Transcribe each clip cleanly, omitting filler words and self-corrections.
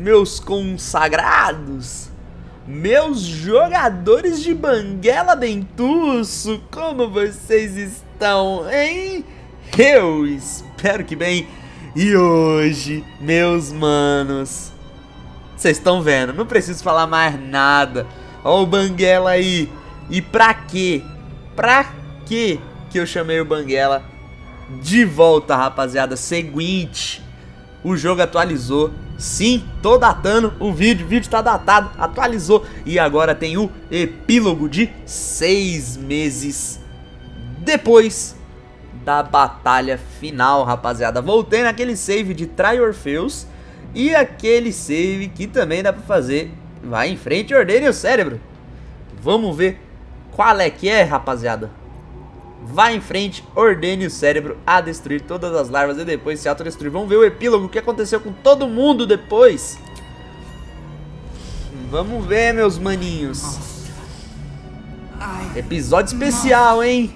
meus consagrados, meus jogadores de banguela dentuço, como vocês estão, hein? Eu espero que bem. E hoje, meus manos, vocês estão vendo, não preciso falar mais nada. Ó o banguela aí. E pra quê? Pra quê que eu chamei o banguela de volta, rapaziada? Seguinte, o jogo atualizou. Sim, tô datando o vídeo tá datado, atualizou. E agora tem o epílogo de 6 meses depois da batalha final, rapaziada. Voltei naquele save de Try Orpheus e aquele save que também dá pra fazer. Vai em frente e ordene o cérebro. Vamos ver qual é que é, rapaziada. Vai em frente, ordene o cérebro a destruir todas as larvas e depois se autodestruir. Vamos ver o epílogo, o que aconteceu com todo mundo depois. Vamos ver, meus maninhos. Episódio especial, hein?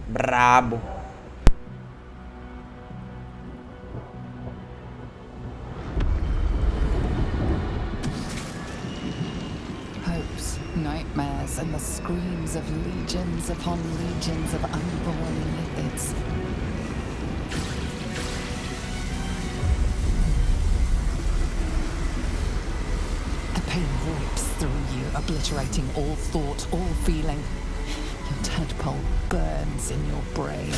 Brabo. Nightmares and the screams of legions upon legions of unborn lipids. The pain rips through you, obliterating all thought, all feeling. Your tadpole burns in your brain.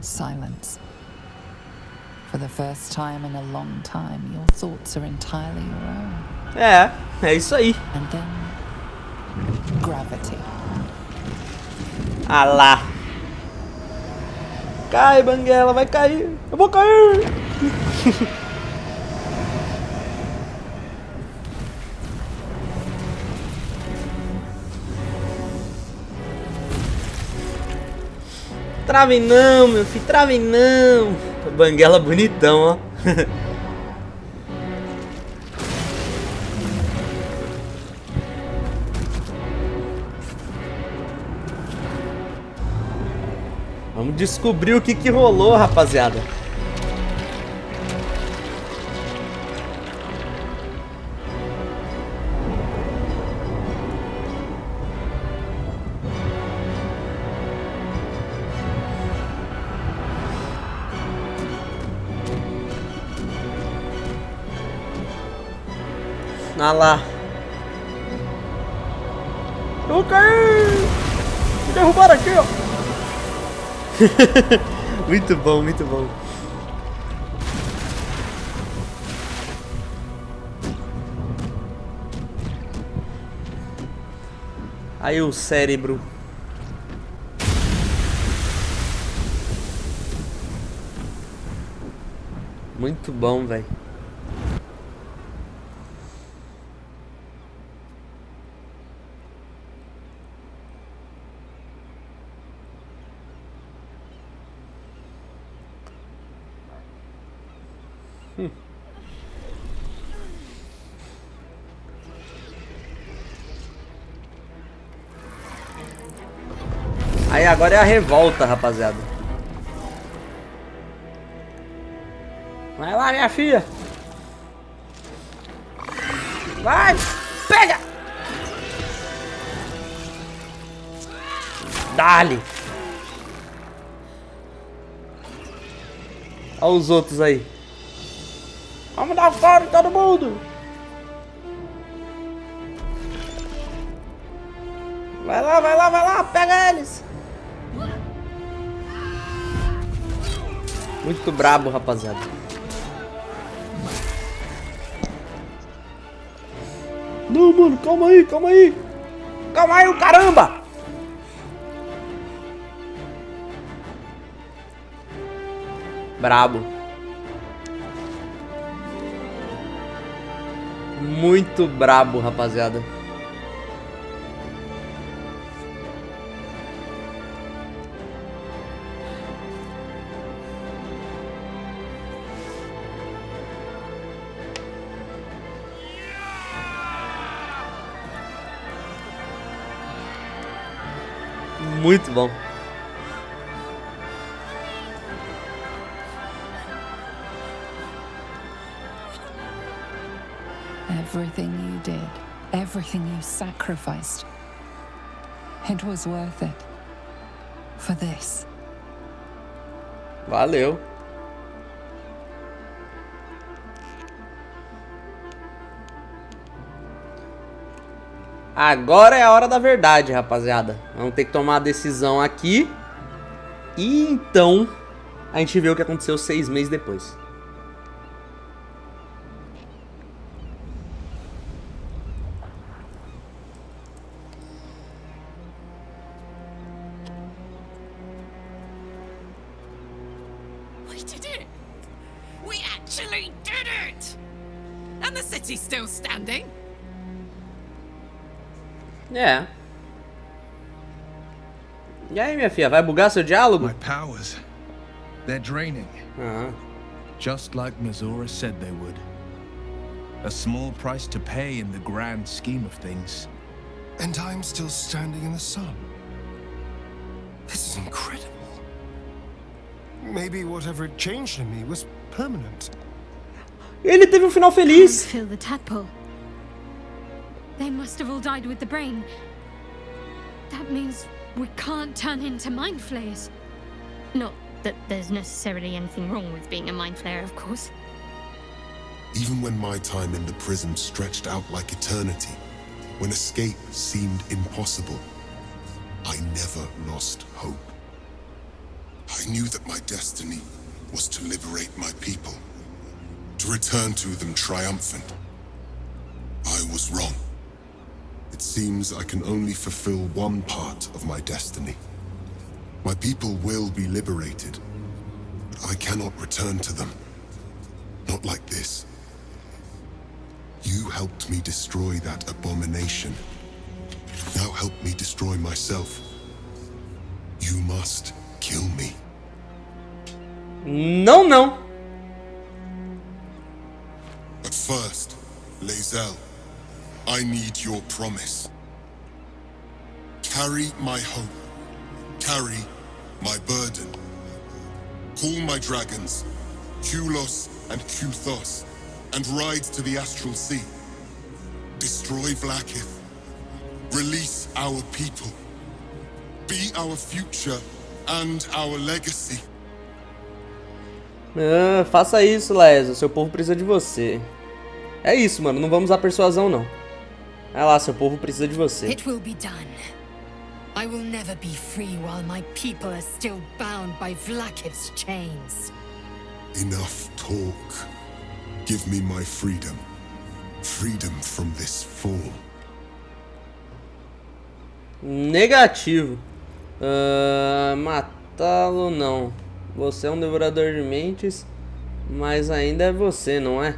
Silence. For the first time in a long time, your thoughts are entirely your own. É isso aí. And then, gravity. Ah lá. Cai, banguela, vai cair. Eu vou cair. Trave não, meu filho, trave não. Banguela bonitão, ó. Vamos descobrir o que rolou, rapaziada. Ah lá. Eu vou cair! Me derrubaram aqui, ó. Muito bom, muito bom. Aí o cérebro. Muito bom, velho. Aí agora é a revolta, rapaziada. Vai lá, minha filha. Vai, pega. Dale. Olha os outros aí. Vamos dar fora em todo mundo. Vai lá, vai lá, vai lá, pega eles. Muito brabo, rapaziada. Não, mano, calma aí, calma aí. Calma aí, o caramba. Brabo. Muito brabo, rapaziada. Muito bom. Everything you did, everything you sacrificed, it was worth it. For this. Valeu. Agora é a hora da verdade, rapaziada. Vamos ter que tomar a decisão aqui. E então a gente vê o que aconteceu 6 meses depois. We did it! We actually did it! And the city's still standing? É. E aí, minha filha, vai bugar seu diálogo? My powers, they're draining. Just like Missouri said they would. A small price to pay in the grand scheme of things. And I'm still standing in the sun. This is incredible. Maybe whatever had changed in me was permanent. Ele teve um final feliz. Feel the tadpole. They must have all died with the brain. That means we can't turn into mind flayers. Not that there's necessarily anything wrong with being a mind flayer, of course. Even when my time in the prison stretched out like eternity, when escape seemed impossible, I never lost hope. I knew that my destiny was to liberate my people, to return to them triumphant. I was wrong. It seems I can only fulfill one part of my destiny. My people will be liberated, but I cannot return to them. Not like this. You helped me destroy that abomination. Now help me destroy myself. You must kill me. Não, não. But first, Lae'zel, I need your promise. Carry my hope. Carry my burden. Call my dragons, Kulos and Kuthos, and ride to the Astral Sea. Destroy Vlaakith. Release our people. Be our future and our legacy. Faça isso, Lae'zel. Seu povo precisa de você. É isso, mano. Não vamos usar persuasão, não. Vai lá, seu povo precisa de você. It will be done. I will never be free while my people are still bound by Vlaakith's chains. Enough talk. Give me my freedom. Freedom from this form. Negativo. Matá-lo não. Você é um devorador de mentes, mas ainda é você, não é?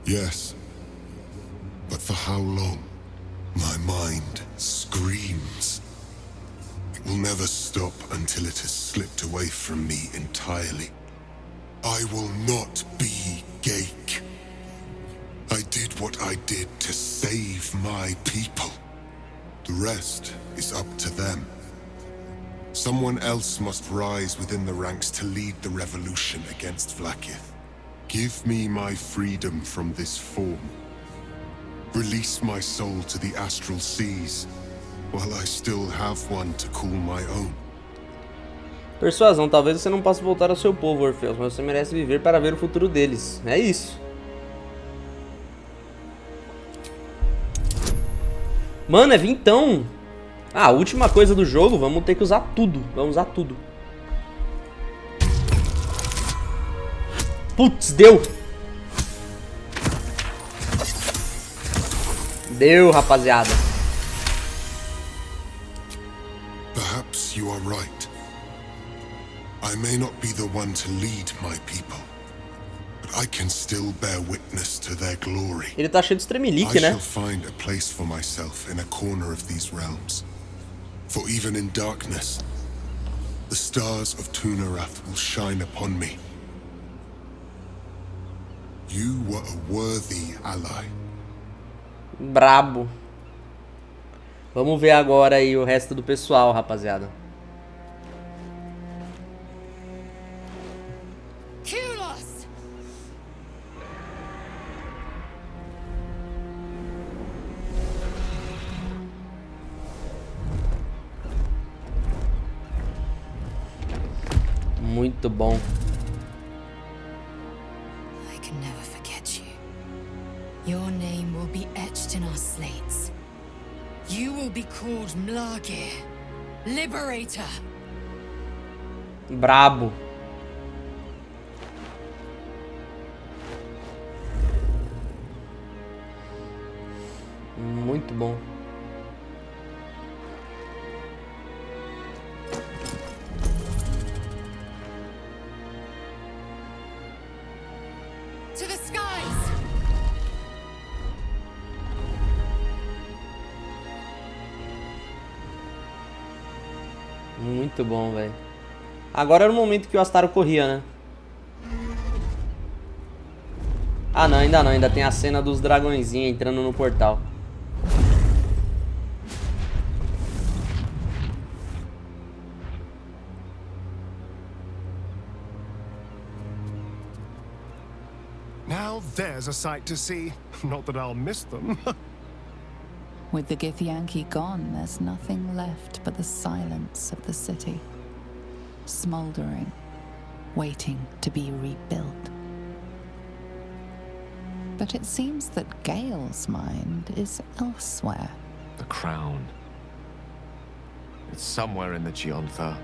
Yes. But for how long? My mind screams. It will never stop until it has slipped away from me entirely. I will not be Gake. I did what I did to save my people. The rest is up to them. Someone else must rise within the ranks to lead the revolution against Vlaakith. Give me my freedom from this form. Release my soul to the astral seas, while I still have one to call my own. Persuasão, talvez você não possa voltar ao seu povo, Orfeus, mas você merece viver para ver o futuro deles. É isso. Mano, é vintão. A última coisa do jogo, vamos ter que usar tudo. Vamos usar tudo. Putz, deu. Deu, rapaziada. Perhaps you are right. I may not be the one to lead my people, but I can still bear witness to their glory. Ele tá cheio de stremelique, I né? shall find a place for myself in a corner of these realms. For even in darkness, the stars of Tunarath will shine upon me. You were a worthy ally. Brabo. Vamos ver agora aí o resto do pessoal, rapaziada. Muito bom. I can never forget you. Your name will be etched in our slates. You will be called Mlagir, Liberator. Brabo. Muito bom. To the skies! Muito bom, velho. Agora era o momento que o Astaro corria, né? Ah, não, ainda não. Ainda tem a cena dos dragõezinhos entrando no portal. Now there's a sight to see. Not that I'll miss them. With the Githyanki gone, there's nothing left but the silence of the city. Smoldering, waiting to be rebuilt. But it seems that Gale's mind is elsewhere. The crown. It's somewhere in the Giontha.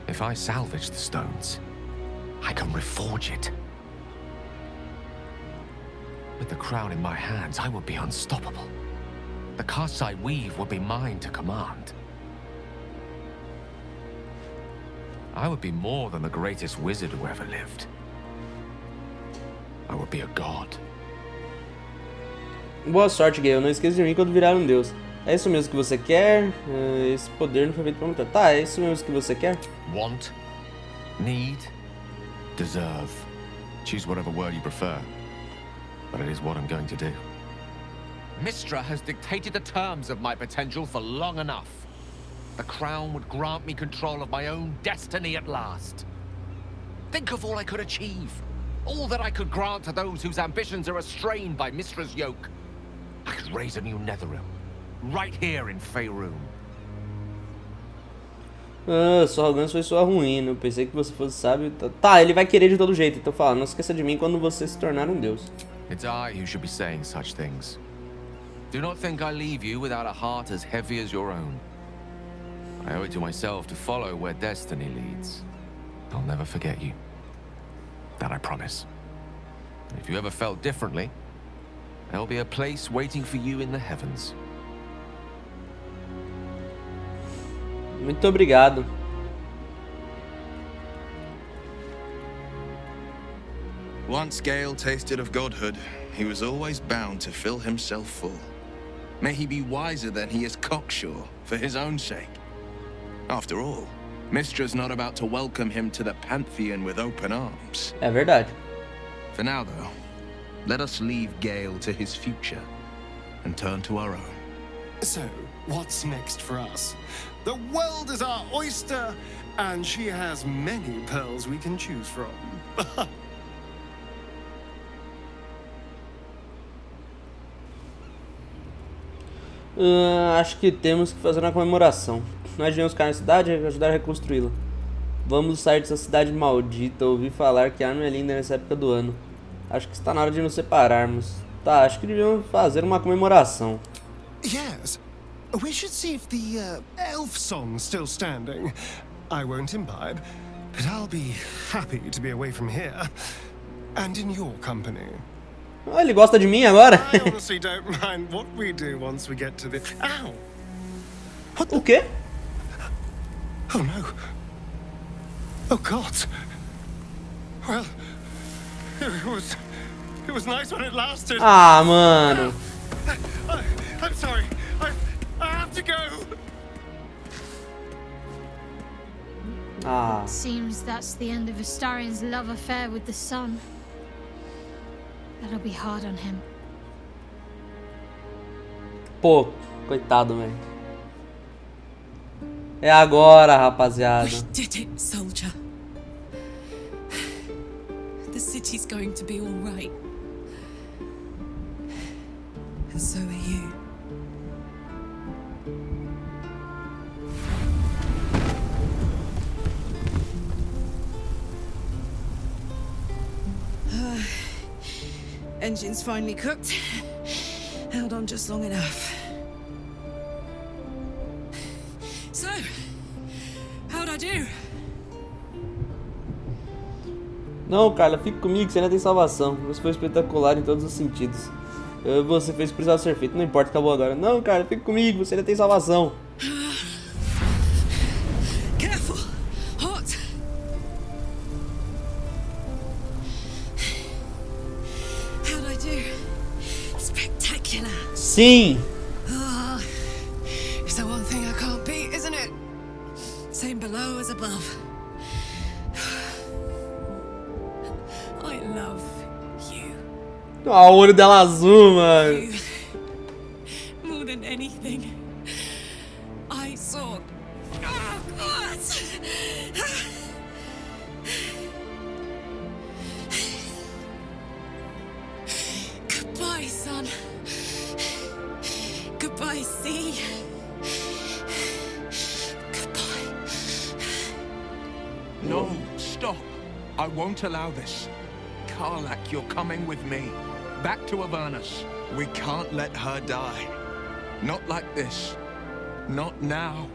If I salvage the stones, I can reforge it. With the crown in my hands, I would be unstoppable. The casts I weave would be mine to command. I would be more than the greatest wizard who ever lived. I would be a god. Boa sorte, Gale. Não esqueça de mim quando virar um deus. É isso mesmo que você quer? Esse poder não foi feito pra lutar. Tá, é isso mesmo que você quer? Want, need, deserve. Choose whatever word you prefer. But it is what I'm going to do. Mistra has dictated the terms of my potential for long enough. The crown would grant me control of my own destiny at last. Think of all I could achieve. All that I could grant to those whose ambitions are restrained by Mistra's yoke. I could raise a new Netherrealm, right here in Faerûn. Ah, sua arrogância foi sua ruína. Eu pensei que você fosse sábio. Tá, ele vai querer de todo jeito. Então fala, não esqueça de mim quando você se tornar um deus. It's I who should be saying such things. Do not think I leave you without a heart as heavy as your own. I owe it to myself to follow where destiny leads. I'll never forget you. That I promise. If you ever felt differently, there'll be a place waiting for you in the heavens. Muito obrigado. Once Gale tasted of godhood, he was always bound to fill himself full. May he be wiser than he is cocksure, for his own sake. After all, Mistra's not about to welcome him to the Pantheon with open arms. É verdade. For now, though, let us leave Gale to his future and turn to our own. So, what's next for us? The world is our oyster, and she has many pearls we can choose from. Acho que temos que fazer uma comemoração. Nós devemos ficar na cidade e ajudar a reconstruí-la. Vamos sair dessa cidade maldita. Ouvi falar que a arma é linda nessa época do ano. Acho que está na hora de nos separarmos. Tá, acho que devíamos fazer uma comemoração. Yes. We should see if the elf song's still standing. I won't imbibe, but I'll be happy to be away from here. And in your company. Oh, ele gosta de mim agora? I honestly don't mind what we do once we get to the... Ow! What the... O quê? Oh no. Oh God. Well, it was nice when it lasted. Ah, mano. I'm sorry. I have to go. Ah. Seems that's the end of Astarion's love affair with the sun. That'll be hard on him. Pô, coitado, velho. É agora, rapaziada. We did it, soldier. The city's going to be all right. And so are you. Engine's finally cooked. Held on just long enough. So, how'd I do? Não, Carla, fica comigo, você ainda tem salvação. Você foi espetacular em todos os sentidos. Você fez o que precisava ser feito, não importa, acabou agora. Não, Carla, fica comigo, você ainda tem salvação. Careful! Hot! How'd I do? Spectacular! Sim! Ah, it's the one thing I can't beat, isn't it? Same below as above. I love you. Ah, o olho dela azul, mano. You. More than anything. I saw. Oh, God! Goodbye, son. Goodbye, sea. Goodbye. No, stop. I won't allow this. Karlak, you're coming with me. Back to Avernus. We can't let her die. Not like this. Not now.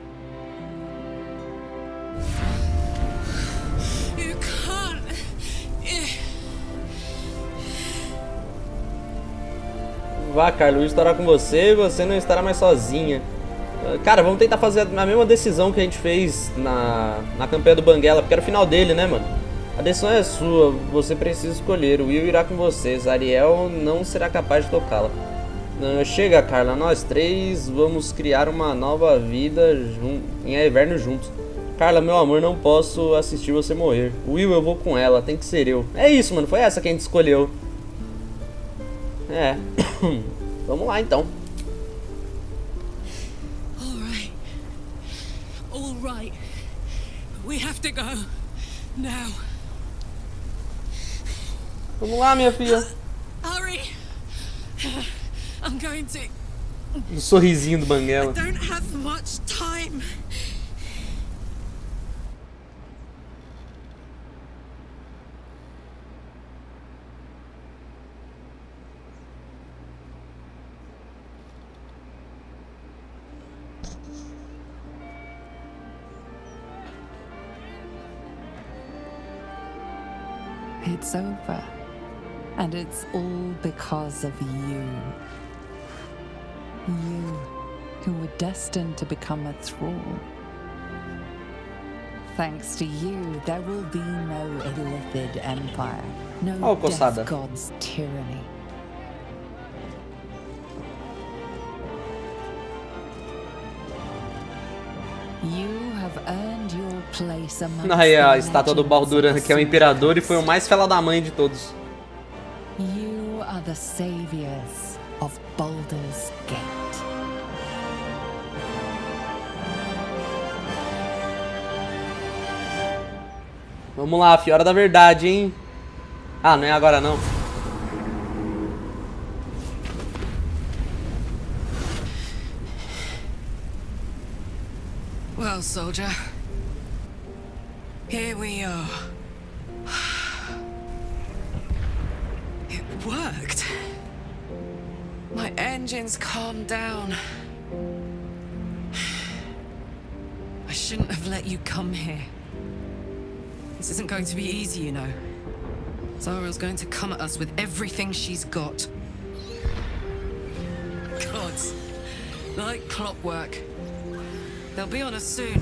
You can't. Vá, Carla, eu estará com você e você não estará mais sozinha. Cara, vamos tentar fazer a mesma decisão que a gente fez na campanha do Banguela, porque era o final dele, né, mano? A decisão é sua, você precisa escolher. O Will irá com vocês, Ariel não será capaz de tocá-la. Chega, Carla, nós três vamos criar uma nova vida em Everno juntos. Carla, meu amor, não posso assistir você morrer. Will, eu vou com ela, tem que ser eu. É isso, mano, foi essa que a gente escolheu. É. Vamos lá, então. All right. We have to go. Now. Vamos lá, minha filha. Hurry. I'm going to. O sorrisinho do Banguela. I don't have much time. It's over. And it's all because of you. You, who were destined to become a thrall. Thanks to you, there will be no Illithid Empire. No Death God's tyranny. You have earned your place amongst Aí a estátua do Baldur, que é o imperador e foi o mais fela da mãe de todos. You are the saviors of Baldur's Gate. Vamos lá, fi, hora da verdade, hein? Ah, não é agora não. Well, soldier. Here we are. It worked. My engines calmed down. I shouldn't have let you come here. This isn't going to be easy, you know. Zara's going to come at us with everything she's got. Gods, like clockwork. They'll be on us soon,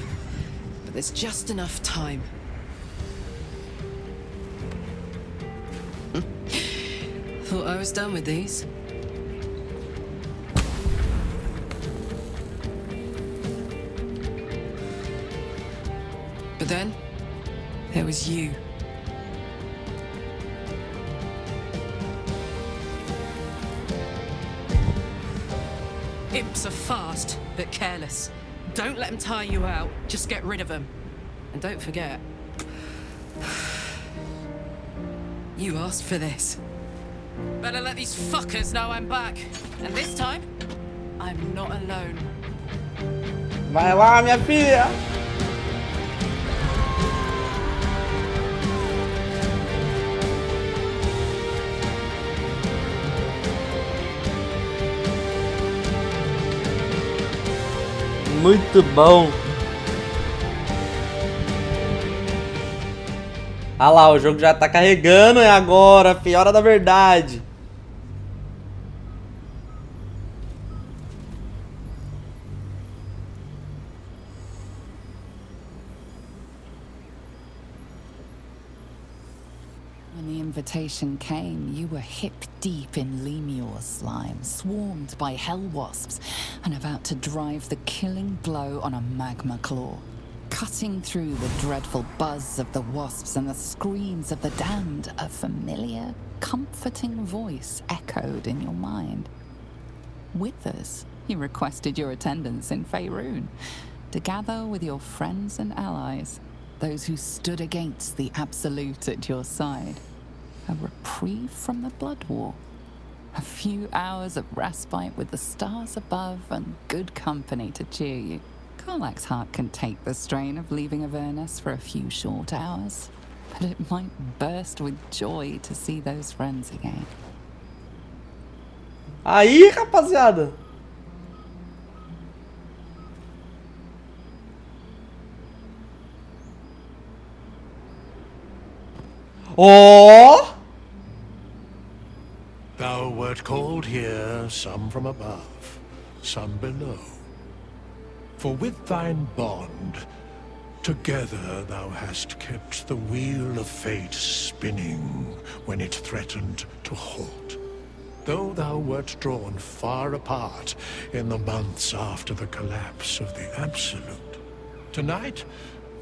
but there's just enough time. Thought I was done with these. But then, there was you. imps are fast, but careless. Don't let them tire you out. Just get rid of them. And don't forget, you asked for this. Better let these fuckers know I'm back. And this time, I'm not alone. Vai lá, minha filha! Muito bom! Ah lá, o jogo já tá carregando, é agora, fi, hora da verdade. When the invitation came, you were hip deep in lemur slime, swarmed by hell wasps, and about to drive the killing blow on a magma claw. Cutting through the dreadful buzz of the wasps and the screams of the damned, a familiar, comforting voice echoed in your mind. With us, you requested your attendance in Faerun, to gather with your friends and allies, those who stood against the Absolute at your side. A reprieve from the Blood War. A few hours of respite with the stars above and good company to cheer you. Karlach's heart can take the strain of leaving Avernus for a few short hours, but it might burst with joy to see those friends again. Aí, rapaziada! Oh! Thou wert called here, some from above, some below. For with thine bond, together thou hast kept the wheel of fate spinning when it threatened to halt. Though thou wert drawn far apart in the months after the collapse of the Absolute, tonight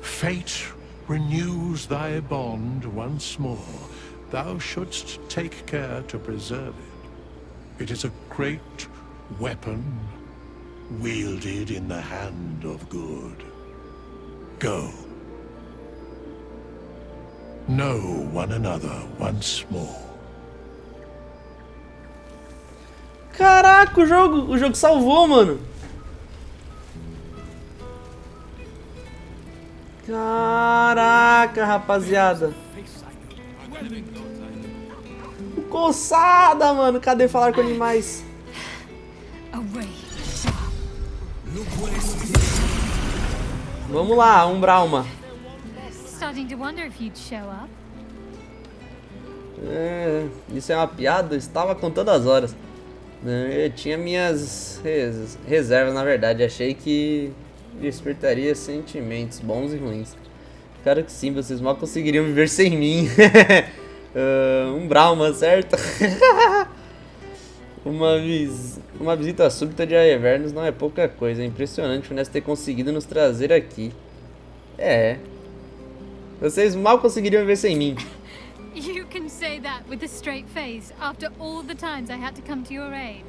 fate renews thy bond once more. Thou shouldst take care to preserve it. It is a great weapon wielded in the hand of good. Go. Know one another once more. Caraca, o jogo salvou, mano. Caraca, rapaziada. Coçada, mano. Cadê falar com animais? Vamos lá, Umbrauma. Starting to wonder if you'd show up. Isso é uma piada? Eu estava contando as horas. Eu tinha minhas reservas, na verdade. Achei que despertaria sentimentos bons e ruins. Claro que sim, vocês mal conseguiriam viver sem mim. Umbrauma, certo? Uma visita súbita de Avernus não é pouca coisa. É impressionante o Ness ter conseguido nos trazer aqui. Vocês mal conseguiriam viver sem mim. You can say that with a straight face after all the times I had to come to your aid.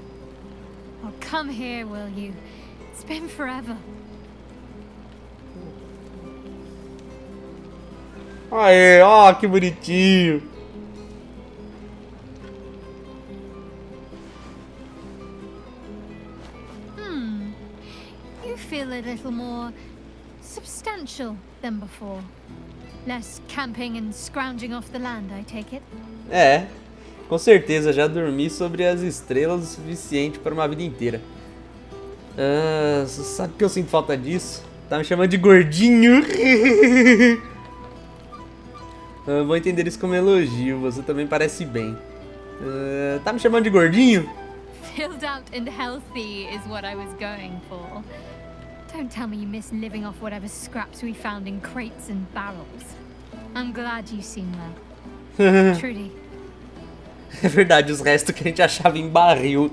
Oh, come here, will you? It's been forever. Aê, ó, que bonitinho. You feel a little more substantial than before. Less camping and scrounging off the land, I take it? Com certeza, já dormi sobre as estrelas o suficiente para uma vida inteira. Sabe que eu sinto falta disso? Tá me chamando de gordinho. Vou entender isso como elogio, você também parece bem. Tá me chamando de gordinho? Filled out and healthy is what I was going for. Don't tell me you miss living off whatever scraps we found in crates and barrels. I'm glad you seem well. Trudy. É verdade, os restos que a gente achava em barril.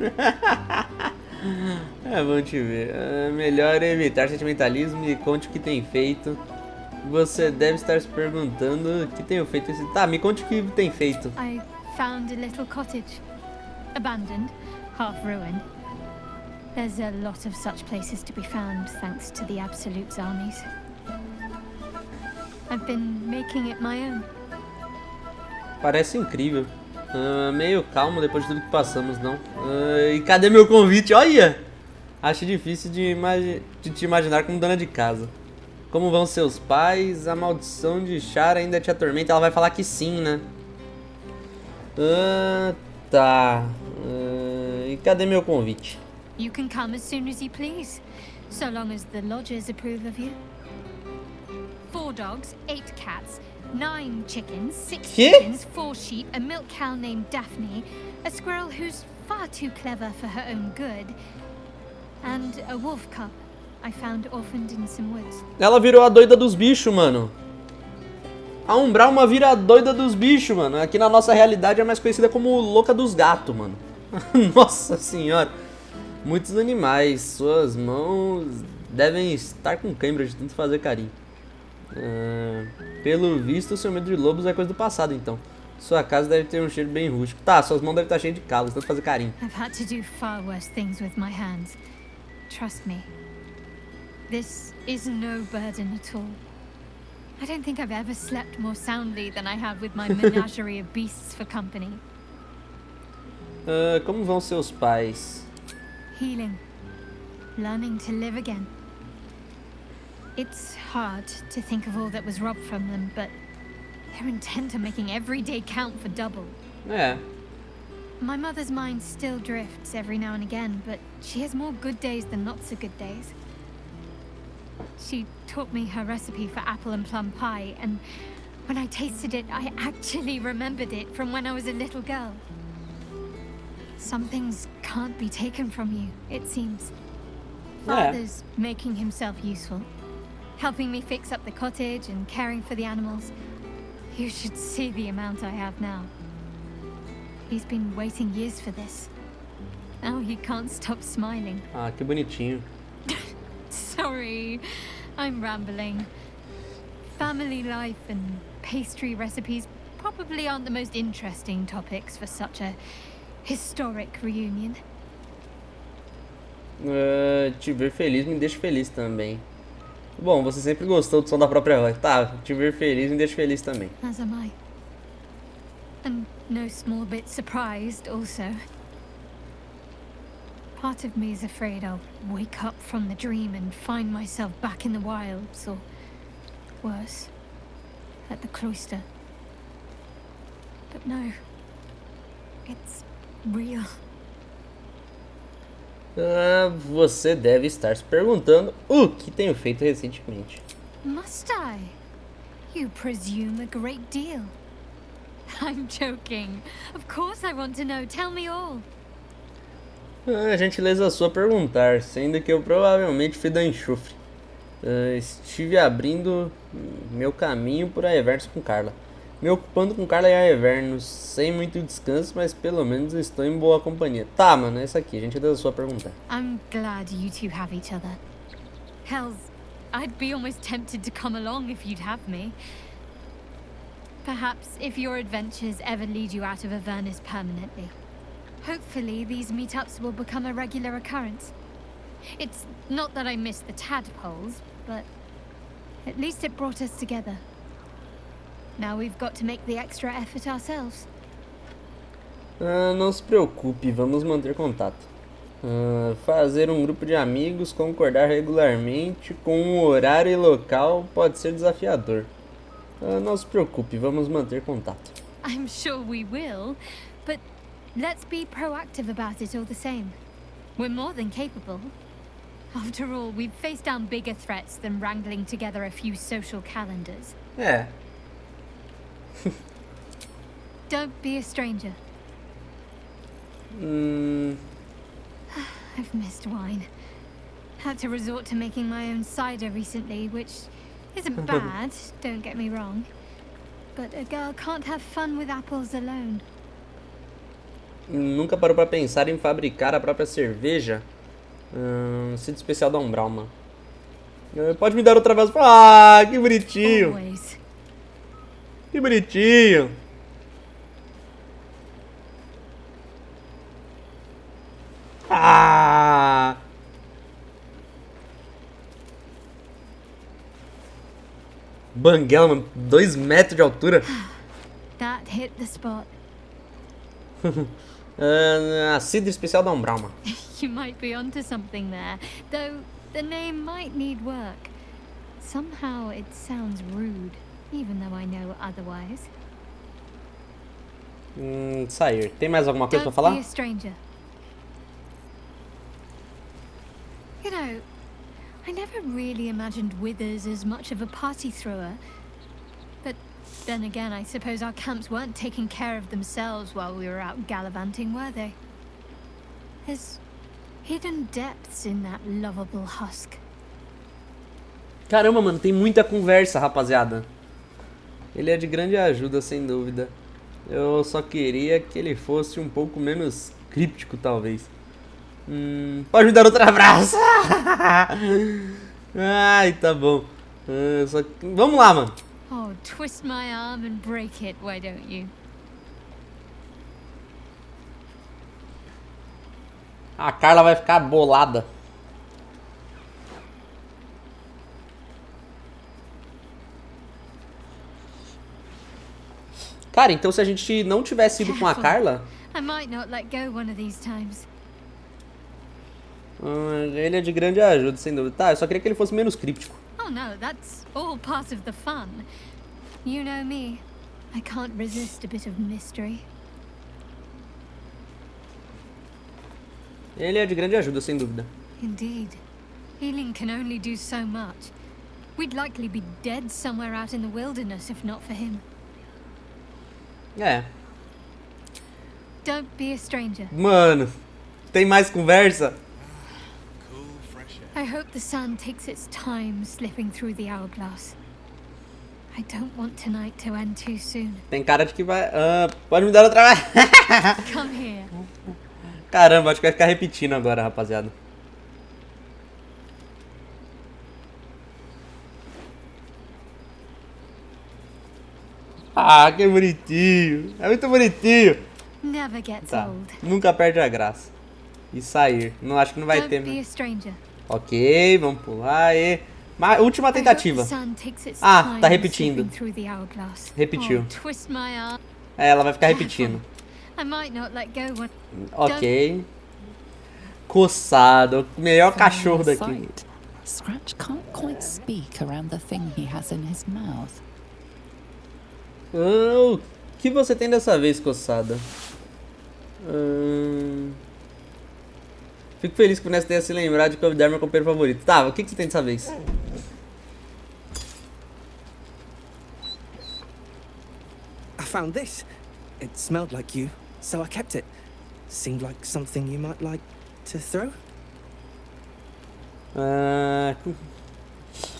Vamos te ver. Melhor evitar sentimentalismo e conte o que tem feito. Você deve estar se perguntando o que tenho feito. Tá, me conte o que tem feito. I found a little cottage. Abandoned, half ruined. There's a lot of such places to be found thanks to the Absolute's armies. I've been making it my own. Parece incrível. Meio calmo depois de tudo que passamos, não? E cadê meu convite? Olha! Acho difícil de te imaginar como dona de casa. Como vão seus pais? A maldição de Char ainda te atormenta? Ela vai falar que sim, né? Tá. E cadê meu convite? You can come as soon as you please, so long as the lodgers approve of you. 4 dogs, 8 cats, 9 chickens, 6 chickens, 4 sheep, a milk cow named Daphne, a squirrel who's far too clever for her own good, and a wolf cub I found orphaned in some woods. Ela virou a doida dos bichos, mano. A Umbralma vira a doida dos bichos, mano. Aqui na nossa realidade é mais conhecida como louca dos gatos, mano. Nossa senhora. Muitos animais. Suas mãos devem estar com cãibra de tanto fazer carinho. Pelo visto, seu medo de lobos é coisa do passado, então. Sua casa deve ter um cheiro bem rústico. Tá, suas mãos devem estar cheias de calos, tanto fazer carinho. I've had to do far worse things with my hands. Trust me. This is no burden at all. I don't think I've ever slept more soundly than I have with my menagerie of beasts for company. Como vão seus pais? Healing. Learning to live again. It's hard to think of all that was robbed from them, but they're intent on making every day count for double. É. My mother's mind still drifts every now and again, but she has more good days than not so good days. She taught me her recipe for apple and plum pie, and when I tasted it, I actually remembered it from when I was a little girl. Some things can't be taken from you, it seems. Father's making himself useful, helping me fix up the cottage and caring for the animals. You should see the amount I have now. He's been waiting years for this. Now he can't stop smiling. Ah, que bonitinho. Sorry, I'm rambling. Family life and pastry recipes probably aren't the most interesting topics for such a historic reunion. Te ver feliz me deixa feliz também. Bom, você sempre gostou do som da própria voz. Tá, te ver feliz me deixa feliz também. As am I. And no small bit surprised also. Part of me is afraid I'll wake up from the dream and find myself back in the wilds, or worse, at the cloister. But no, it's real. Você deve estar se perguntando o que tenho feito recentemente. Must I? You presume a great deal. I'm joking. Of course I want to know. Tell me all. A gentileza sua perguntar, sendo que eu provavelmente fui da enxofre. Estive abrindo meu caminho por Aevernos com Carla. Me ocupando com Carla e Aevernos, sem muito descanso, mas pelo menos estou em boa companhia. Tá, mano, é isso aqui, gentileza sua perguntar. I'm glad you two have each other. Hells, I'd be almost tempted to come along if you'd have me. Perhaps if your adventures ever lead you out of Avernus permanently. Hopefully, these meetups will become a regular occurrence. It's not that I miss the tadpoles, but at least it brought us together. Now we've got to make the extra effort ourselves. Não se preocupe, vamos manter contato. Fazer um grupo de amigos, concordar regularmente com um horário e local pode ser desafiador. Não se preocupe, vamos manter contato. I'm sure we will, but let's be proactive about it all the same. We're more than capable. After all, we've faced down bigger threats than wrangling together a few social calendars. É. Don't be a stranger. I've missed wine. Had to resort to making my own cider recently, which isn't bad, don't get me wrong. But a girl can't have fun with apples alone. Nunca parou pra pensar em fabricar a própria cerveja? Sítio especial da Umbralma. Pode me dar outra vez? Ah, que bonitinho. Always. Que bonitinho. Ah, banguela, mano. 2 metros de altura. That hit the spot. A cidra especial da Umbral, mano. You might be onto something there, though the name might need work. Somehow it sounds rude, even though I know otherwise. Sair. Tem mais alguma coisa pra Don't falar? be a stranger. You know, I never really imagined Withers as much of a party thrower. But then again, I suppose our camps weren't taking care of themselves while we were out gallivanting, were they? There's hidden depths in that lovable husk. Caramba, mano, tem muita conversa, rapaziada. Ele é de grande ajuda, sem dúvida. Eu só queria que ele fosse um pouco menos críptico, talvez. Pode me dar outro abraço? Ai, tá bom. Vamos lá, mano. Oh, twist my arm and break it, why don't you? A Carla vai ficar bolada. Cara, então se a gente não tivesse ido com a Carla... I might not let go one of these times. Ele é de grande ajuda, sem dúvida. Tá, eu só queria que ele fosse menos críptico. Oh no, that's all part of the fun. You know me. I can't resist a bit of mystery. Ele é de grande ajuda, sem dúvida. Indeed. Healing can only do so much. We'd likely be dead somewhere out in the wilderness if not for him. É. Don't be a stranger. Mano, tem mais conversa? I hope the sun takes its time slipping through the hourglass. I don't want tonight to end too soon. Tem cara de que vai... pode me dar outra vez? Come here. Caramba, acho que vai ficar repetindo agora, rapaziada. Ah, que bonitinho. É muito bonitinho. Never gets Tá, old. nunca perde a graça. E sair. Não, acho que não vai Don't ter. be a stranger. Ok, vamos pular e... Última tentativa. Ah, tá repetindo. Repetiu. É, ela vai ficar repetindo. Ok. Coçado. O melhor cachorro daqui. Scratch can't quite speak around the thing he has in his mouth. O que você tem dessa vez, coçada? Fico feliz que o Ness tenha se lembrado de convidar meu companheiro favorito. Tá, o que você tem dessa vez? I found this. It smelled like you, so I kept it. Seemed like something you might like to throw?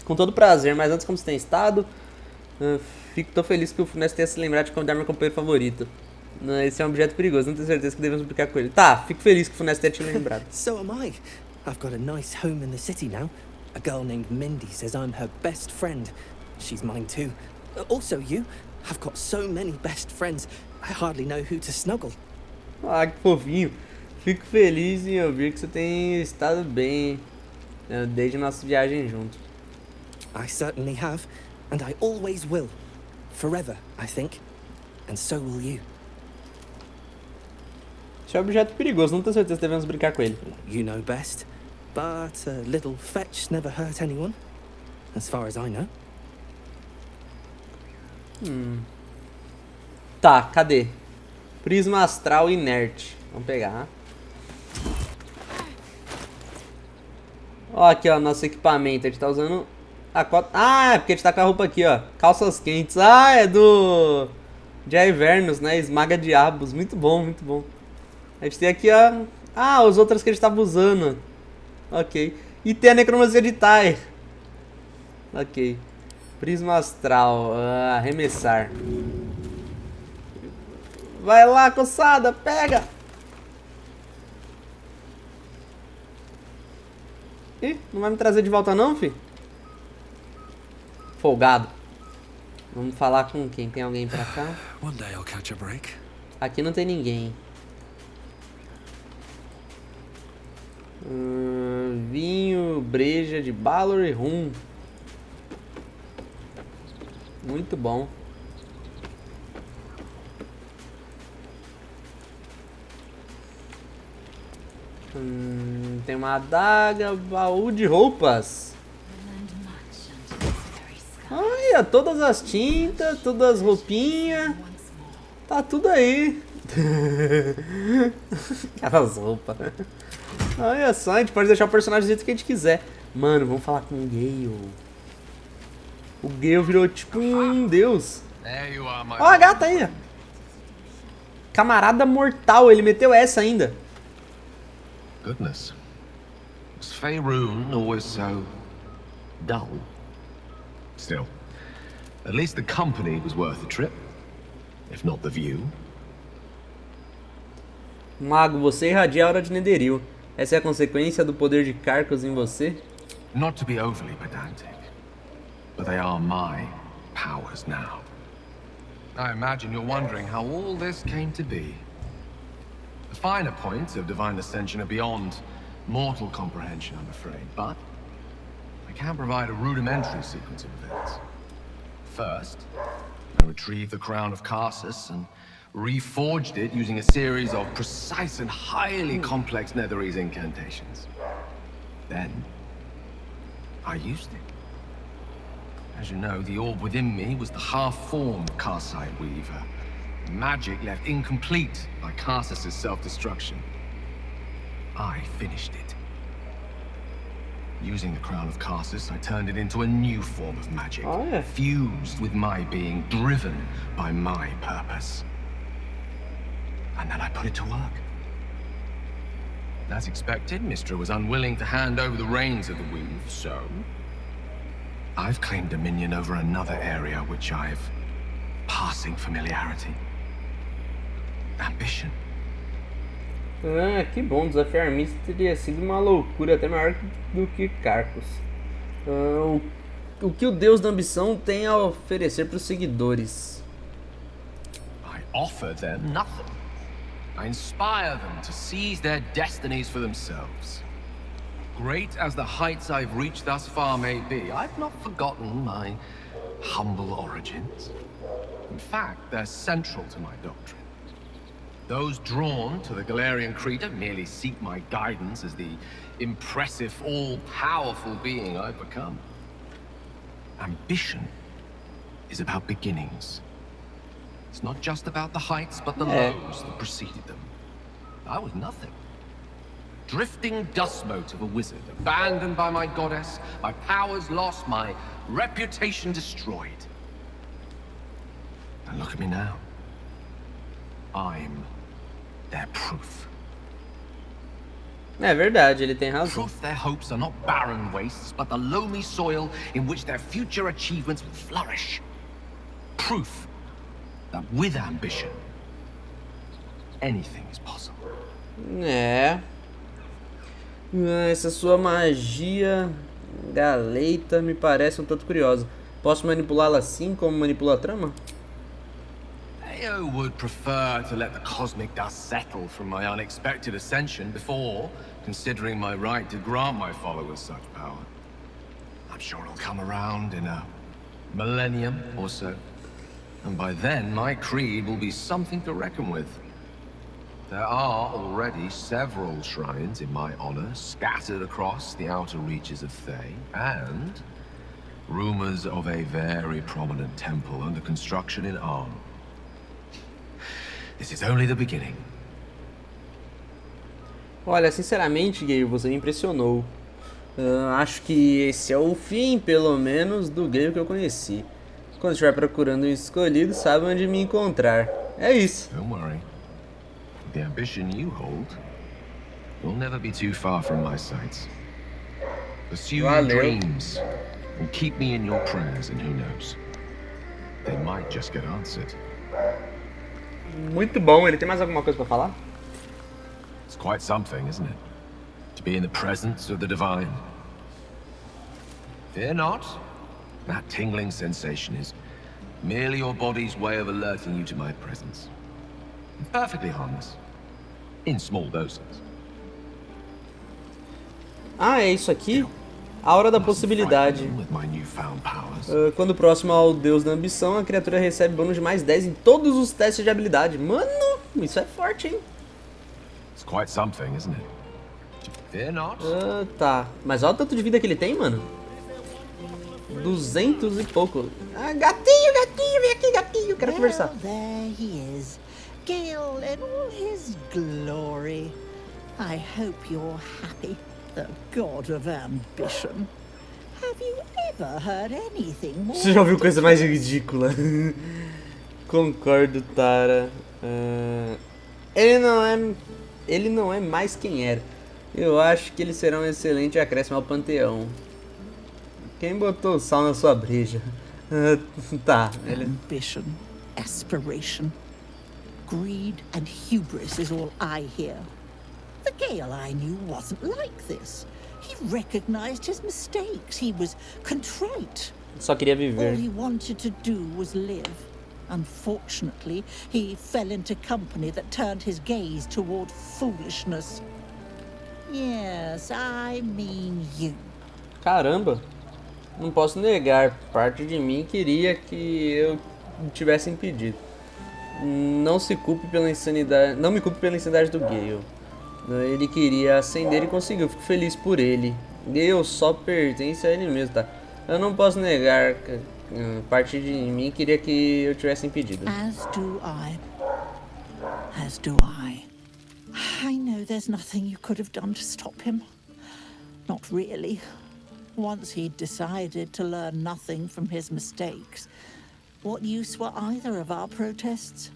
Com todo prazer, mas antes como você tem estado? Tô feliz que o Ness tenha se lembrado de convidar meu companheiro favorito. Esse é um objeto perigoso, não tenho certeza que devemos brincar com ele. Tá, fico feliz que o Funeste tenha te lembrado. So am I. I've got a nice home in the city now. A girl named Mindy says I'm her best friend. She's mine too. Also you. I've got so many best friends. I hardly know who to snuggle. Ah, que fofinho. Fico feliz em ouvir que você tem estado bem desde nossa viagem junto. I certainly have, and I always will. Forever, I think. And so will you. Esse é um objeto perigoso, não tenho certeza que devemos brincar com ele. You know best, but a little fetch never hurt anyone, as far as I know. Tá, cadê? Prisma astral inerte. Vamos pegar. Ó, aqui, ó, nosso equipamento. A gente tá usando a cota. Ah, é porque a gente tá com a roupa aqui, ó. Calças quentes. Ah, é do... de Invernos, né? Esmaga diabos. Muito bom, muito bom. A gente tem aqui, ó... Ah, os outros que a gente tava usando. Ok. E tem a necromancia de Tyr. Ok. Prisma astral. Arremessar. Vai lá, coçada. Pega. Ih, não vai me trazer de volta não, fi? Folgado. Vamos falar com quem? Tem alguém pra cá? One day I'll catch a break. Aqui não tem ninguém. Vinho, breja de Baldur e rum. Muito bom. Tem uma adaga, baú de roupas. Olha, todas as tintas, todas as roupinhas. Tá tudo aí. Aquelas roupas. Olha só, a gente pode deixar o personagem do jeito que a gente quiser. Mano, vamos falar com o Gale. O Gale virou tipo um deus. Ó a gata aí. Camarada mortal, ele meteu essa ainda. Goodness. Was Faerun always so dull? Still, at least the company was worth the trip, if not the view. Mago, você irradia a aura de Netheril. Essa é a consequência do poder de Carcos em você? Not to be overly pedantic, but they are my powers now. I imagine you're wondering how all this came to be. The finer points of divine ascension are beyond mortal comprehension, I'm afraid, but I can provide a rudimentary sequence of events. First, I retrieved the crown of Karsus and reforged it using a series of precise and highly complex Netherese incantations. Then, I used it. As you know, the orb within me was the half-formed Karsite Weaver. Magic left incomplete by Karsus' self-destruction. I finished it. Using the crown of Karsus, I turned it into a new form of magic, fused with my being, driven by my purpose. And then I put it to work. As expected, Mystra was unwilling to hand over the reins of the weave, so I've claimed dominion over another area which I've passing familiarity. Ambition. Ah, que bom, desafiar Mystra teria sido uma loucura até maior do que Carcos. O que o deus da ambição tem a oferecer para os seguidores? I offer them nothing. I inspire them to seize their destinies for themselves. Great as the heights I've reached thus far may be, I've not forgotten my humble origins. In fact, they're central to my doctrine. Those drawn to the Galarian Creed merely seek my guidance as the impressive, all-powerful being I've become. Ambition is about beginnings. It's not just about the heights, but the lows that preceded them. I was nothing. Drifting dust mote of a wizard, abandoned by my goddess, my powers lost, my reputation destroyed. And look at me now. I'm their proof. É verdade, ele tem razão. Proof their hopes are not barren wastes, but the loamy soil in which their future achievements will flourish. Proof that with ambition, anything is possible. Essa sua magia galeita me parece um tanto curiosa. Posso manipulá-la assim como manipula a trama? I would prefer to let the cosmic dust settle from my unexpected ascension before considering my right to grant my followers such power. I'm sure it'll come around in a millennium or so. And by then, my creed will be something to reckon with. There are already several shrines in my honor scattered across the outer reaches of Thay, and rumors of a very prominent temple under construction in Arm. This is only the beginning. Olha, sinceramente, Gale, você me impressionou. Acho que esse é o fim, pelo menos, do Gale que eu conheci. Quando estiver procurando um escolhido, sabe onde me encontrar. É isso. Don't worry. The ambition you hold will never be too far from my sights. Pursue your dreams and keep me in your prayers, and who knows, they might just get answered. Muito bom. Ele tem mais alguma coisa pra falar? It's quite something, isn't it? To be in the presence of the divine. Fear not. That tingling sensation is merely your body's way of alerting you to my presence. Perfectly harmless. In small doses. Ah, é isso aqui? A hora da possibilidade. With my newfound powers. Quando próximo ao deus da ambição, a criatura recebe bônus de mais 10 em todos os testes de habilidade. Mano, isso é forte, hein? It's quite something, isn't it? Fear not. Tá. Mas olha o tanto de vida que ele tem, mano. 200 e pouco. Ah, gatinho, gatinho, vem aqui, gatinho. Quero conversar. There he is. Gale in all his glory. I hope you're happy, the god of ambition. Have you ever heard anything more? Você já ouviu coisa mais ridícula? Concordo, Tara. Ele não é mais quem era. Eu acho que ele será um excelente acréscimo ao panteão. Quem botou sal na sua breja? Tá. Ambition, aspiration, greed and hubris is all I hear. The Gale I knew wasn't like this. He recognized his mistakes. He was contrite. Só queria viver. All he wanted to do was live. Unfortunately, he fell into company that turned his gaze toward foolishness. Yes, I mean you. Caramba. Não posso negar. Parte de mim queria que eu tivesse impedido. Não se culpe pela insanidade. Não me culpe pela insanidade do Gale. Ele queria ascender e conseguiu. Fico feliz por ele. Gale só pertence a ele mesmo, tá? Eu não posso negar. Parte de mim queria que eu tivesse impedido. As do I. As do I. I know there's nothing you could have done to stop him. Not really. Once he'd decided to learn nothing from his mistakes, what use were either of our protests?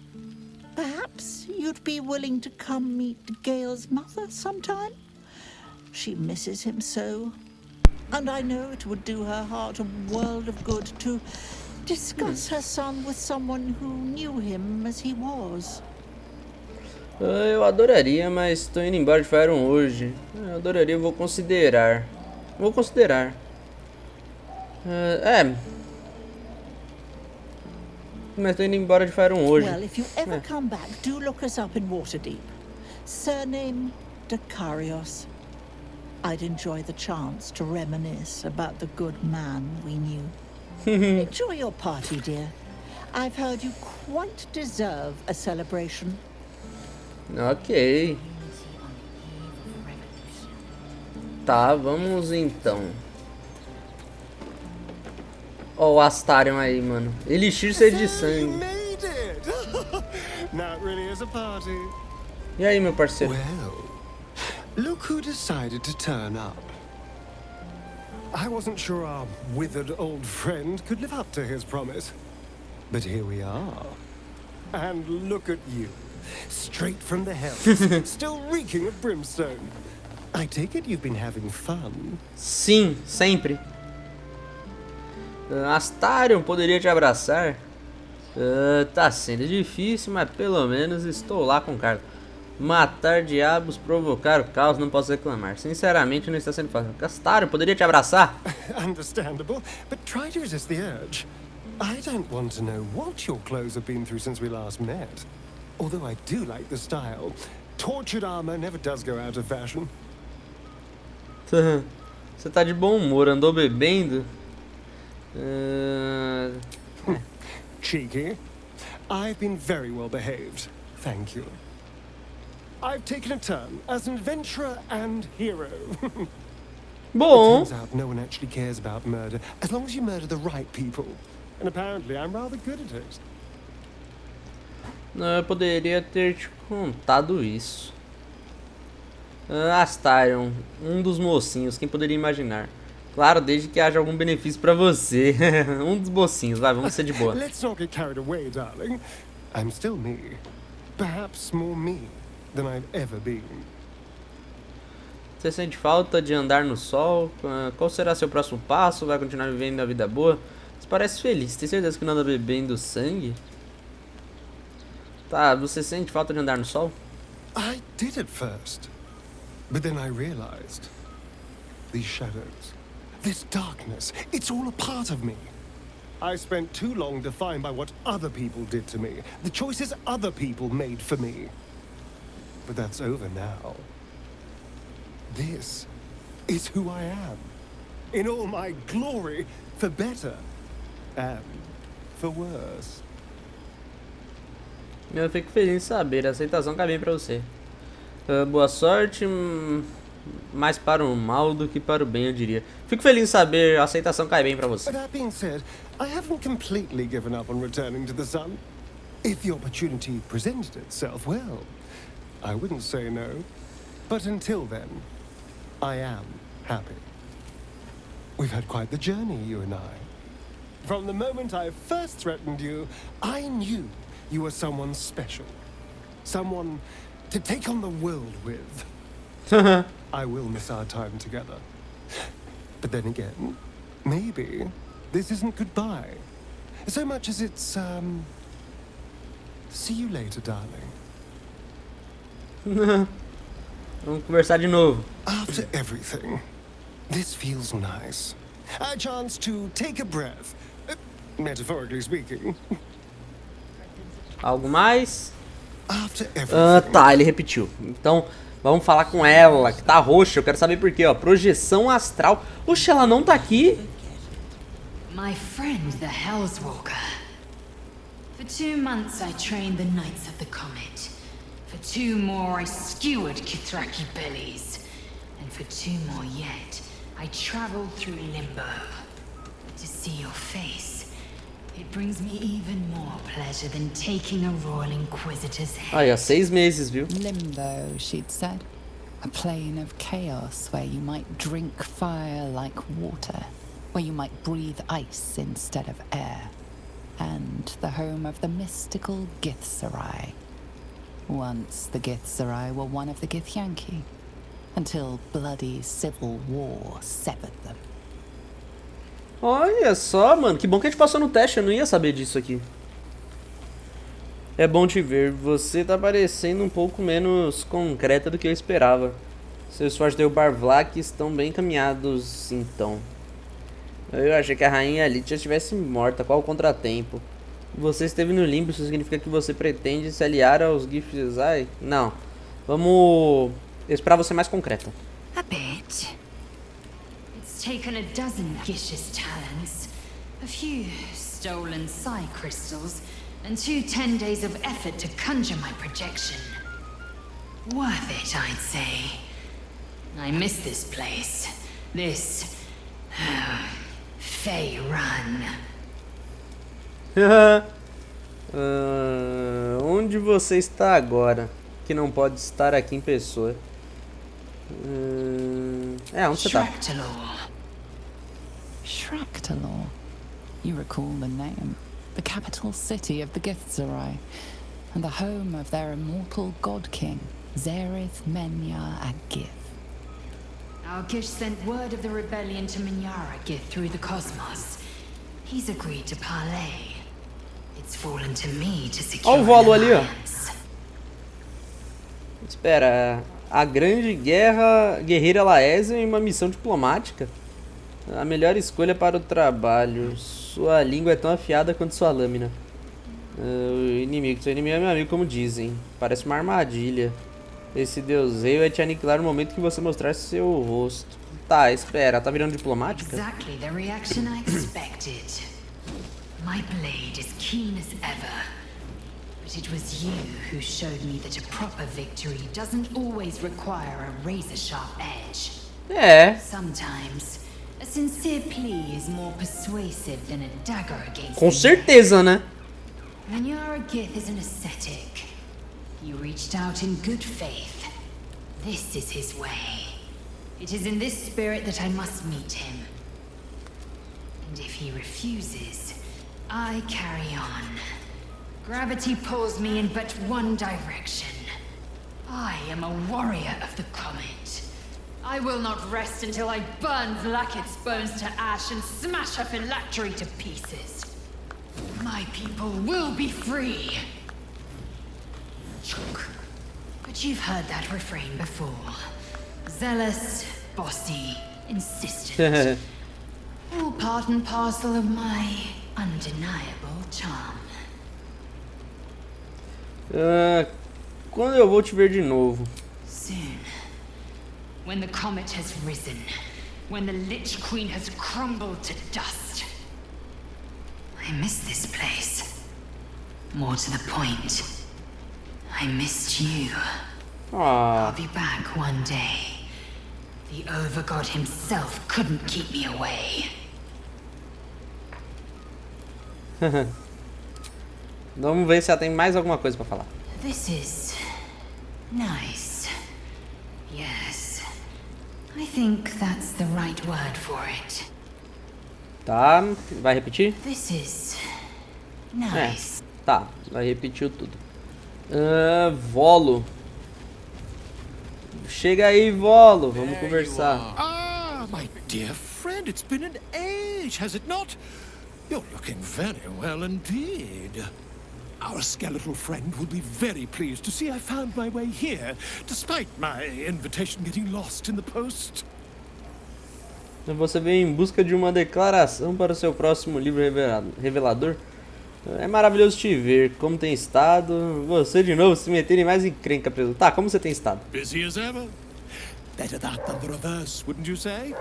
Perhaps you'd be willing to come meet Gale's mother sometime? She misses him so. And I know it would do her heart a world of good to discuss her son with someone who knew him as he was. Eu adoraria, mas estou indo embora de Fire 1 hoje. Eu adoraria, vou considerar. Vou considerar. Mas estou indo embora de Fire 1 hoje. Well, if you ever come back, do look us up in Waterdeep. Surname Dakarios. I'd enjoy the chance to reminisce about the good man we knew. Enjoy your party, dear. I've heard you quite deserve a celebration. Ok. Tá, vamos então. Ó, o Astarion aí, mano. Elixir sede de sangue. Now it really is a party. E aí, meu parceiro? Well, look who decided to turn up. I wasn't sure our withered old friend could live up to his promise. But here we are. And look at you. Straight from the hells. Still reeking of brimstone. I take it you've been having fun. Sim, sempre. Astarion, poderia te abraçar? Tá sendo difícil, mas pelo menos estou lá com cargo. Matar diabos, provocar o caos, não posso reclamar. Sinceramente, não está sendo fácil. Astarion, poderia te abraçar? Understandable, but try to resist the urge. I don't want to know what your clothes have been through since we last met. Although I do like the style. Tortured armor never does go out of fashion. Você tá de bom humor, andou bebendo? Cheeky. I've been very well behaved. Thank you. I've taken a turn as an adventurer and hero. Bom. It turns out no one actually cares about murder as long as you murder the right people. And apparently I'm rather good at it. Eu poderia ter te contado isso. Astarion, um dos mocinhos, quem poderia imaginar? Claro, desde que haja algum benefício pra você. Um dos mocinhos, vai, vamos ser de boa. Let's not get carried away, darling. I'm still me. Perhaps more me than I've ever been. Você sente falta de andar no sol? Qual será seu próximo passo? Vai continuar vivendo a vida boa? Você parece feliz, tem certeza que não anda bebendo sangue? Tá, você sente falta de andar no sol? I did at first. But then I realized. These shadows. This darkness. It's all a part of me. I spent too long defined by what other people did to me. The choices other people made for me. But that's over now. This is who I am. in all my glory, for better and for worse. Eu fico feliz em saber, a aceitação cai bem pra você. Boa sorte, mais para o mal do que para o bem, eu diria. Fico feliz em saber, a aceitação cai bem pra você. That being said, I haven't completely given up on returning to the sun. If the opportunity presented itself, well, I wouldn't say no. But until then, I am happy. We've had quite the journey, you and I. From the moment I first threatened you, I knew you were someone special. Someone to take on the world with. I will miss our time together. But then again, maybe this isn't goodbye. So much as it's, see you later, darling. Vamos conversar de novo. After everything, this feels nice. A chance to take a breath. Metaphorically speaking. Algo mais? After everything. Tá, ele repetiu. Então, vamos falar com ela, que tá roxa. Eu quero saber por quê, ó. Projeção astral. Oxe, ela não tá aqui? My friend, the Hellswalker. For 2 months I trained the Knights of the Comet. For 2 more I skewered Kithraki bellies. And for 2 more yet, I traveled through Limbo. To see your face, it brings me even more pleasure than taking a Royal Inquisitor's head. Aí, ó, 6 meses, viu? Limbo, she'd said. A plane of chaos where you might drink fire like water, where you might breathe ice instead of air, and the home of the mystical Githzerai. Once the Githzerai were one of the Githyanki, until bloody civil war severed them. Olha só, mano, que bom que a gente passou no teste, eu não ia saber disso aqui. É bom te ver, você tá parecendo um pouco menos concreta do que eu esperava. Seus esforços de derrubar Vlak estão bem caminhados, então. Eu achei que a rainha Alicia estivesse morta, qual o contratempo? Você esteve no limbo, isso significa que você pretende se aliar aos Githzerai? Não, vamos esperar você mais concreta. A bit. It's taken a dozen Gish's talents, a few stolen psi crystals, and 2 10 days of effort to conjure my projection. Worth it, I'd say. I miss this place. This Fey Run. Onde você está agora? Que não pode estar aqui em pessoa. Onde você tá? Shractalor. You recall the name. The capital city of the Githzerai, and the home of their immortal god king, Zerith Menya Agith. Our Gish sent word of the rebellion to Minyara Gith through the cosmos. He's agreed to parley. It's fallen to me to secure Olha o volo ali, ó. alliance. Espera, a grande guerreira Laésia em uma missão diplomática? A melhor escolha para o trabalho. Sua língua é tão afiada quanto sua lâmina. Seu inimigo é meu amigo, como dizem. Parece uma armadilha. Esse deus rei vai te aniquilar no momento que você mostrar seu rosto. Tá, espera, tá virando diplomática? Exactly the reaction I expected. My blade is keen as ever. But it was you who showed me that a proper victory doesn't always require a razor-sharp edge. Sometimes, a sincere plea is more persuasive than a dagger against Com certeza, né? Minyara Gith is an ascetic. He reached out in good faith. This is his way. It is in this spirit that I must meet him. And if he refuses, I carry on. Gravity pulls me in but one direction. I am a warrior of the comet. I will not rest until I burn Vlakith's bones to ash and smash her phylactery to pieces. My people will be free. But you've heard that refrain before. Zealous, bossy, insistent. All part and parcel of my undeniable charm. Quando eu vou te ver de novo? Soon. When the comet has risen, when the Lich Queen has crumbled to dust. I miss this place. More to the point, I missed you. I'll be back one day. The Overgod himself couldn't keep me away. Vamos ver se ela tem mais alguma coisa pra falar. This is nice. Yes. I think that's the right word for it. Tá, vai repetir? This is nice. Tá, vai repetir tudo. Volo. Chega aí, Volo, vamos conversar. Ah, my dear friend, it's been an age, has it not? You're looking very well indeed. Our skeletal friend will be very pleased to see I found my way here, despite my invitation getting lost in the post. Você veio em busca de uma declaração para o seu próximo livro revelador? É maravilhoso te ver. Como tem estado? Você de novo se meter em mais encrenca, preso. Tá, como você tem estado? Busy as ever. Better that than the reverse, wouldn't you say?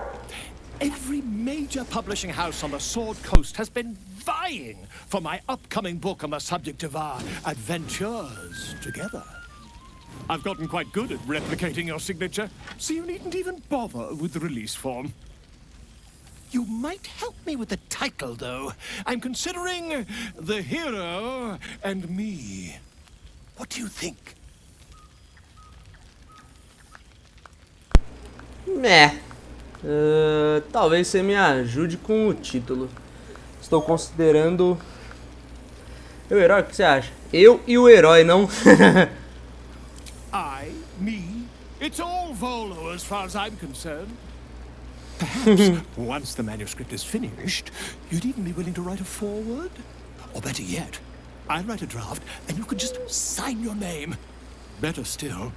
Every major publishing house on the Sword Coast has been vying for my upcoming book on the subject of our adventures together. I've gotten quite good at replicating your signature, so you needn't even bother with the release form. You might help me with the title, though. I'm considering The Hero and Me. What do you think? Talvez você me ajude com o título. Estou considerando... o herói, o que você acha? Eu e o herói, não? I, me, it's all Volo as far as I'm concerned. Perhaps, once the manuscript is finished, you'd even be willing to write a foreword? Or better yet, I'll write a draft and you could just sign your name. Better still,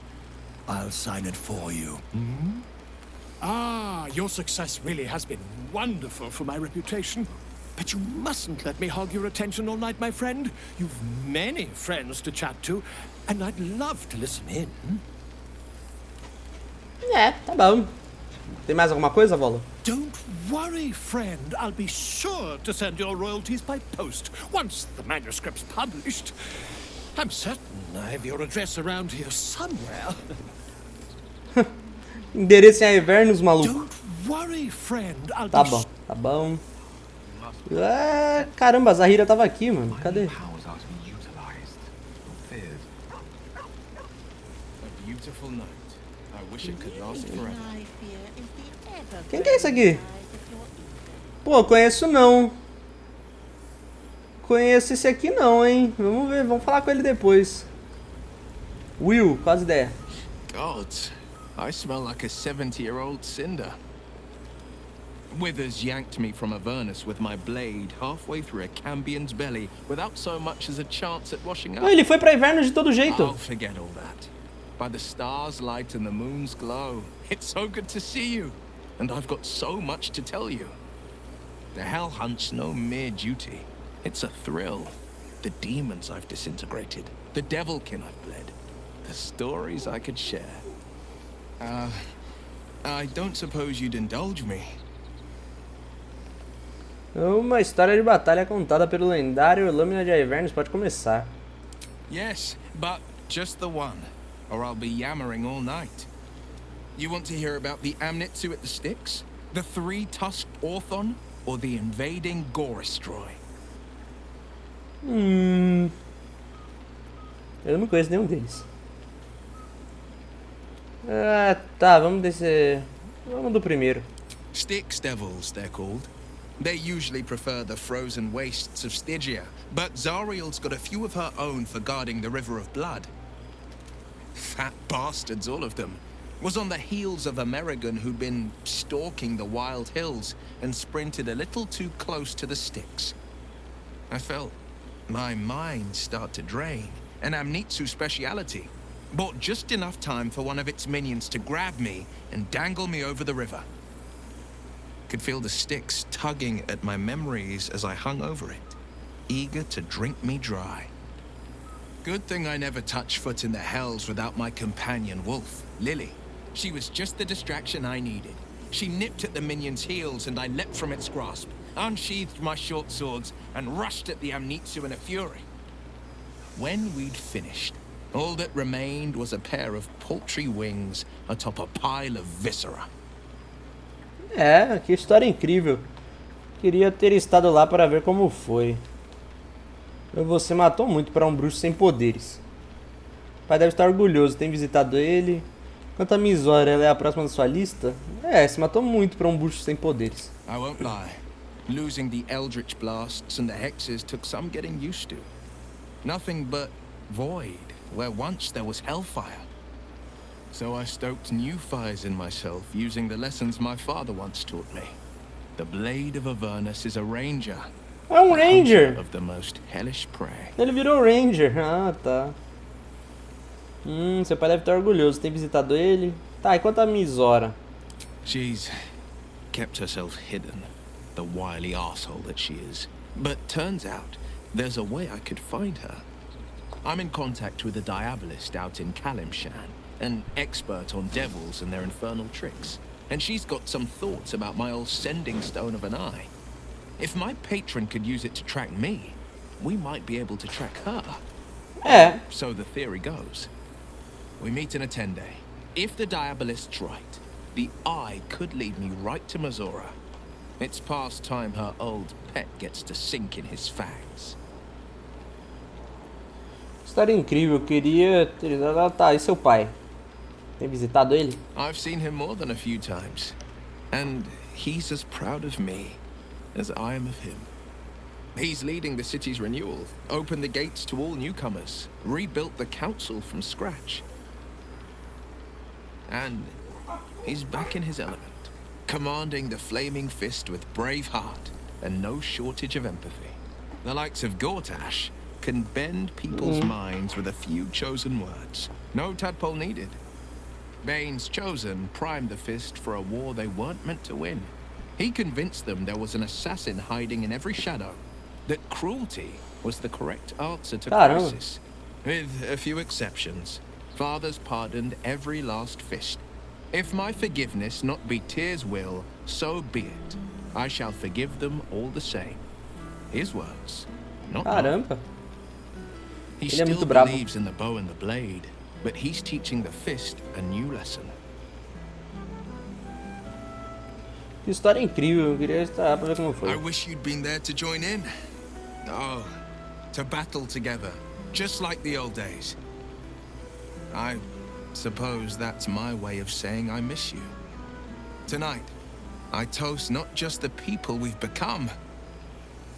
I'll sign it for you. Hmm? Ah, your success really has been wonderful for my reputation. But you mustn't let me hog your attention all night, my friend. You've many friends to chat to, and I'd love to listen in. Tá bom. Tem mais alguma coisa, Volo? Don't worry, friend. I'll be sure to send your royalties by post once the manuscript's published. I'm certain I have your address around here somewhere. Endereço em Avernos, maluco. Don't worry, friend. I'll Tá bom, tá bom. Caramba, a Zahira tava aqui, mano. Cadê? Quem que é esse aqui? Pô, conheço não. Conheço esse aqui não, hein? Vamos ver, vamos falar com ele depois. Will, quase ideia. God, I smell like a 70-year-old cinder. Withers yanked me from Avernus with my blade halfway through a Cambion's belly without so much as a chance at washing up. Ele foi pra Avernos de todo jeito. I'll forget all that. By the stars' light and the moon's glow, it's so good to see you. And I've got so much to tell you. The Hell Hunt's no mere duty. It's a thrill. The demons I've disintegrated. The devilkin I've bled. The stories I could share. I don't suppose you'd indulge me. Uma história de batalha contada pelo lendário Lâmina de Avernos pode começar. Yes, but just the one, or I'll be yammering all night. You want to hear about the Amnitsu at the Styx? The three-tusked Orthon? Or the invading Gorestroy? Eu não conheço nenhum deles. Tá, vamos descer. Vamos do primeiro. Styx Devils, they're called. They usually prefer the frozen wastes of Stygia, but Zariel's got a few of her own for guarding the River of Blood. Fat bastards, all of them. Was on the heels of Amerigan who'd been stalking the wild hills and sprinted a little too close to the Styx. I felt my mind start to drain, an Amnitsu speciality. Bought just enough time for one of its minions to grab me and dangle me over the river. Could feel the Styx tugging at my memories as I hung over it, eager to drink me dry. Good thing I never touched foot in the hells without my companion wolf, Lily. She was just the distraction I needed. She nipped at the minion's heels and I leapt from its grasp, unsheathed my short swords, and rushed at the Amnitsu in a fury. When we'd finished, all that remained was a pair of paltry wings atop a pile of viscera. É, que história incrível. Queria ter estado lá para ver como foi. Você matou muito para um bruxo sem poderes. O pai deve estar orgulhoso, tem visitado ele. Quanto a Misora, ela é a próxima da sua lista? É, se matou muito para um bruxo sem poderes. I won't lie. Losing the Eldritch blasts and the hexes took some getting used to. Nothing but void, where once there was hellfire. So I stoked new fires in myself using the lessons my father once taught me. The Blade of Avernus is a ranger. É um ranger. Of the most hellish prey. Ele virou ranger. Ah, tá. Seu pai deve estar orgulhoso. Tem visitado ele. Tá, e quanto a Misora? She's kept herself hidden, the wily arsehole that she is. But turns out, there's a way I could find her. I'm in contact with a diabolist out in Kalimshan, an expert on devils and their infernal tricks. And she's got some thoughts about my old sending stone of an eye. If my patron could use it to track me, we might be able to track her. É. So the theory goes. We meet in a 10-day. If the diabolist's right, the eye could lead me right to Mazora. It's past time her old pet gets to sink in his fangs. História incrível, queria ter... Tá, e seu pai? Tem visitado ele? I've seen him more than a few times. And he's as proud of me as I am of him. He's leading the city's renewal, opened the gates to all newcomers, rebuilt the council from scratch. And he's back in his element, commanding the Flaming Fist with brave heart and no shortage of empathy. The likes of Gortash can bend people's minds with a few chosen words. No tadpole needed. Bane's Chosen primed the Fist for a war they weren't meant to win. He convinced them there was an assassin hiding in every shadow, that cruelty was the correct answer to crisis. With a few exceptions, fathers pardoned every last fist. If my forgiveness not be Tyr's will, so be it. I shall forgive them all the same. His words, not mine. He still believes in the bow and the blade, but he's teaching the fist a new lesson. Que história incrível, eu queria estar pra ver como foi. I wish you'd been there to join in. Oh, to battle together, just like the old days. I suppose that's my way of saying I miss you. Tonight, I toast not just the people we've become,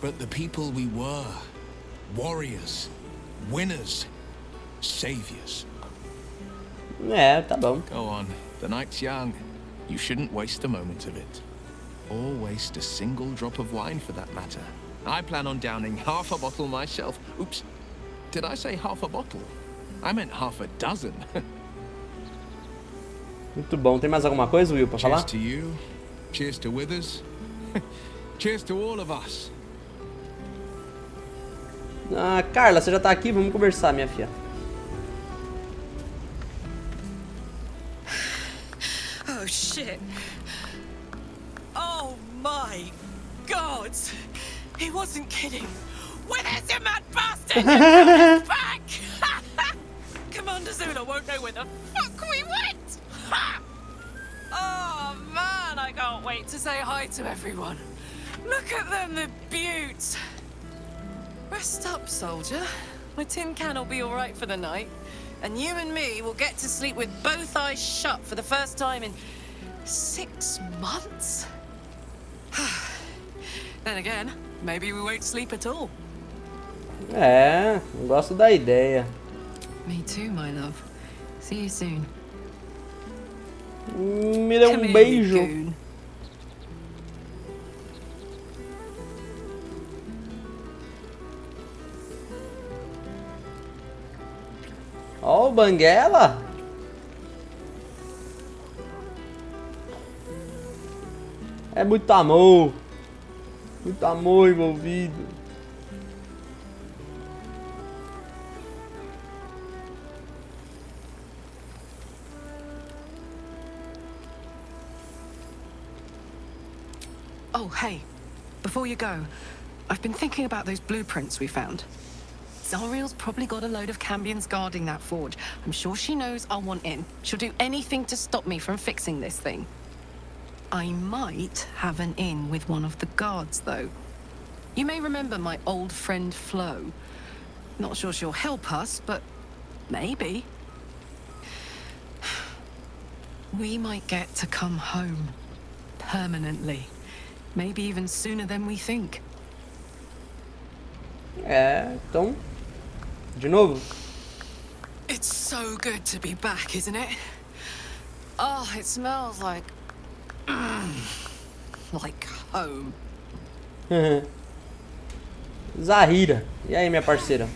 but the people we were. Warriors, winners, saviors. É, tá bom. Go on, the night's young. You shouldn't waste a moment of it. Or waste a single drop of wine for that matter. I plan on downing half a bottle myself. Oops, did I say half a bottle? I meant half a dozen. Muito bom. Tem mais alguma coisa, Will, pra falar? Cheers to you. Cheers to Withers. Cheers to all of us. Ah, Carla, você já tá aqui? Vamos conversar, minha filha. Oh, shit. Oh, my God. He wasn't kidding. Withers, you mad bastard! You're back! Commander Zula won't know where the fuck we went! Oh, man, I can't wait to say hi to everyone. Look at them, the beauts. Rest up, soldier. My tin can will be all right for the night. And you and me will get to sleep with both eyes shut for the first time in 6 months? Then again, maybe we won't sleep at all. É, gosto da ideia. Me too, my love. See you soon. Me dê um beijo. Ó, o Banguela. É muito amor. Muito amor envolvido. Oh, hey. Before you go, I've been thinking about those blueprints we found. Zariel's probably got a load of Cambions guarding that forge. I'm sure she knows I'll want in. She'll do anything to stop me from fixing this thing. I might have an in with one of the guards, though. You may remember my old friend Flo. Not sure she'll help us, but maybe. We might get to come home. Permanently. Maybe even sooner than we think. É, então... De novo? It's so good to be back, isn't it? Oh, it smells like... like home. Zahira. E aí, minha parceira?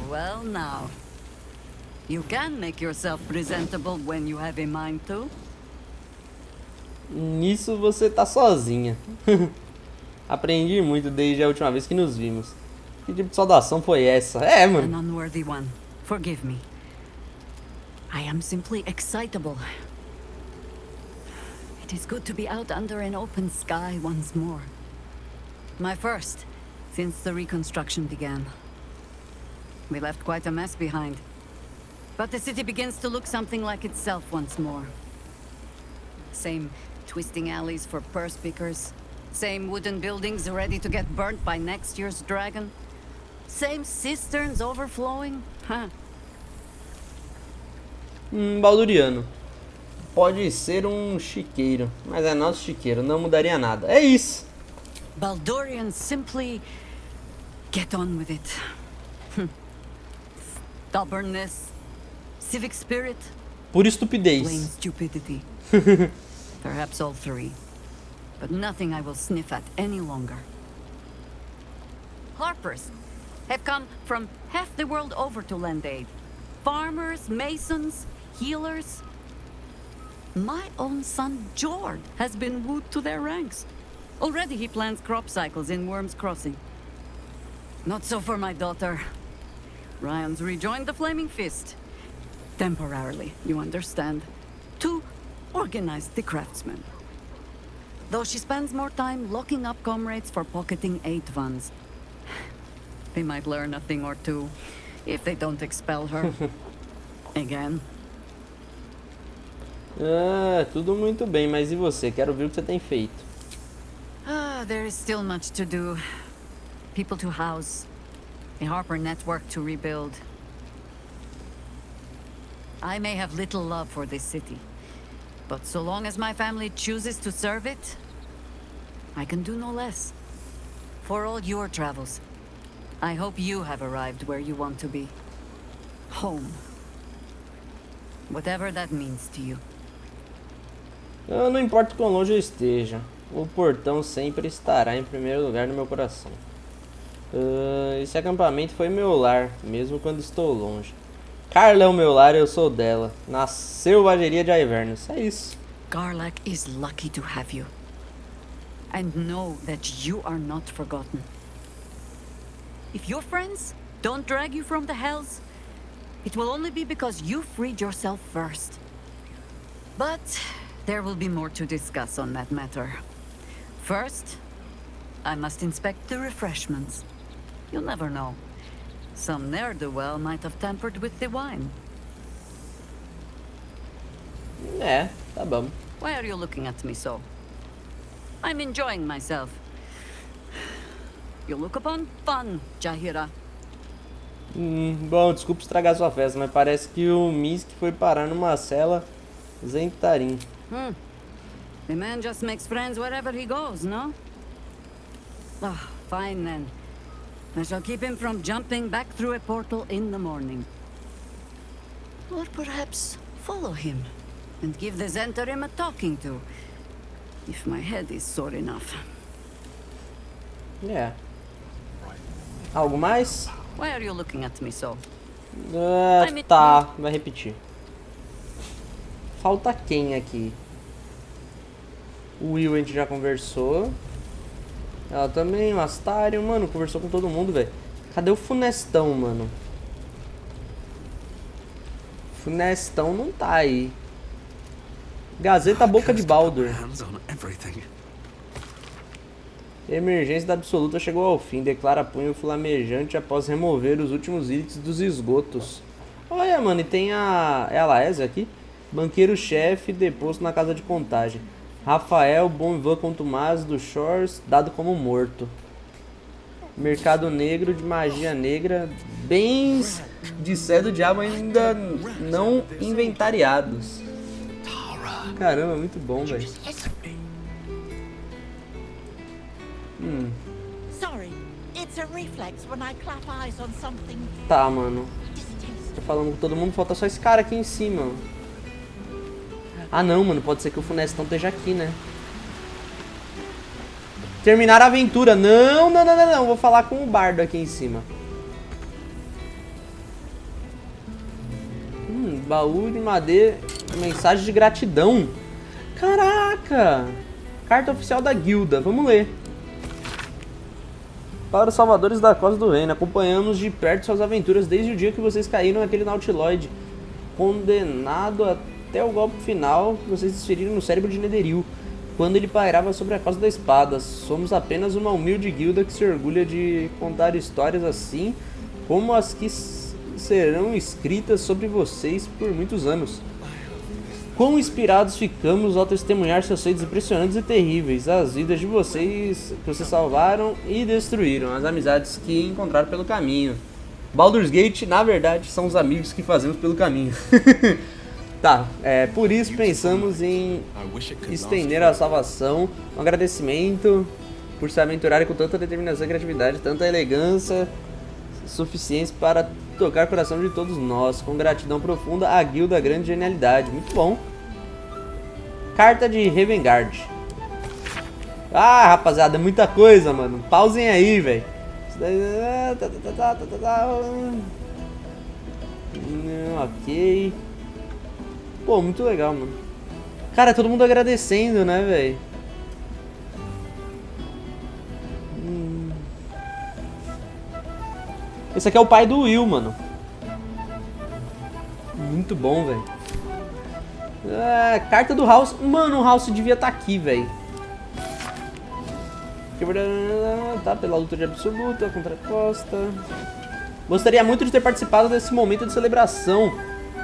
Well, now. You can make yourself presentable when you have a mind to. Nisso você tá sozinha. Aprendi muito desde a última vez que nos vimos. Que tipo de saudação foi essa? É, mano. An unworthy one. Forgive me. I am simply excitable. It is good to be out under an open sky once more. My first, since the reconstruction began. We left quite a mess behind. But the city begins to look something like itself once more. Same twisting alleys for purse pickers. Same wooden buildings ready to get burnt by next year's dragon. Same cisterns overflowing. Huh. Balduriano. Pode ser um chiqueiro, mas é nosso chiqueiro, não mudaria nada. É isso. Baldurians simply get on with it. Stubbornness, civic spirit, Pura estupidez. plain stupidity. Perhaps all three. But nothing I will sniff at any longer. Harpers have come from half the world over to lend aid. Farmers, masons, healers. My own son, Jord, has been wooed to their ranks. Already he plans crop cycles in Worm's Crossing. Not so for my daughter. Ryan's rejoined the Flaming Fist. Temporarily, you understand. To organize the craftsmen. Though she spends more time locking up comrades for pocketing aid funds. They might learn a thing or two, if they don't expel her. Again. Ah, tudo muito bem, mas e você? Quero ver o que você tem feito. There is still much to do. People to house. A Harper network to rebuild. I may have little love for this city. But so long as my family chooses to serve it, I can do no less. For all your travels, I hope you have arrived where you want to be. Home. Whatever that means to you. Não importa quão longe eu esteja, o portão sempre estará em primeiro lugar no meu coração. Esse acampamento foi meu lar, mesmo quando estou longe. Carla é o meu lar e eu sou dela. Na selvageria de Aivernos. É isso. Garlac is lucky to have you. And know that you are not forgotten. If your friends don't drag you from the hells, it will only be because you freed yourself first. But there will be more to discuss on that matter. First, I must inspect the refreshments. You'll never know. Some ne'er-do-well might have tampered with the wine. É, tá bom. Why are you looking at me so? I'm enjoying myself. You look upon fun, Jahira. Bom, desculpa estragar sua festa, mas parece que o Misk foi parar numa cela Zentarim. The man just makes friends wherever he goes, no? Ah, fine then. I shall keep him from jumping back through a portal in the morning. Or perhaps follow him and give the Zentarim a talking to, if my head is sore enough. É. Algo mais? Why are you looking at me so? Tá, vai repetir. Falta quem aqui? O Will a gente já conversou. Ela também, o Astário, mano, conversou com todo mundo, velho. Cadê o Funestão, mano? Funestão não tá aí. Gazeta Boca de Baldur. Emergência da absoluta chegou ao fim. Declara punho flamejante após remover os últimos itens dos esgotos. Olha, mano, e tem a... É a Laese aqui? Banqueiro-chefe deposto na casa de contagem. Rafael Bonvan Contumaz dos Shores, dado como morto. Mercado negro de magia negra. Bens de sé do diabo ainda não inventariados. Caramba, muito bom, velho. Tá, mano. Tô falando com todo mundo, falta só esse cara aqui em cima. Ah, não, mano, pode ser que o Funestão esteja aqui, né? Terminar a aventura. Não, não, não, não, não. Vou falar com o bardo aqui em cima. Baú de madeira. Mensagem de gratidão. Caraca! Carta oficial da guilda. Vamos ler. Para os salvadores da Costa do Reino, acompanhamos de perto suas aventuras desde o dia que vocês caíram naquele nautiloide, condenado até o golpe final que vocês desferiram no cérebro de Netheril, quando ele pairava sobre a Costa da Espada. Somos apenas uma humilde guilda que se orgulha de contar histórias assim como as que serão escritas sobre vocês por muitos anos. Quão inspirados ficamos ao testemunhar seus feitos impressionantes e terríveis, as vidas de vocês que vocês salvaram e destruíram, as amizades que encontraram pelo caminho. Baldur's Gate, na verdade, são os amigos que fazemos pelo caminho. Tá, por isso pensamos em estender a salvação, um agradecimento por se aventurarem com tanta determinação e criatividade, tanta elegância suficiente para tocar o coração de todos nós. Com gratidão profunda, a guilda grande genialidade. Muito bom. Carta de Revengard. Ah, rapaziada, muita coisa, mano. Pausem aí, velho. Ok. Pô, muito legal, mano. Cara, todo mundo agradecendo, né, velho? Esse aqui é o pai do Will, mano. Muito bom, velho. Carta do House. Mano, o House devia estar aqui, velho. Tá, pela luta de absoluta contra a Costa. Gostaria muito de ter participado desse momento de celebração,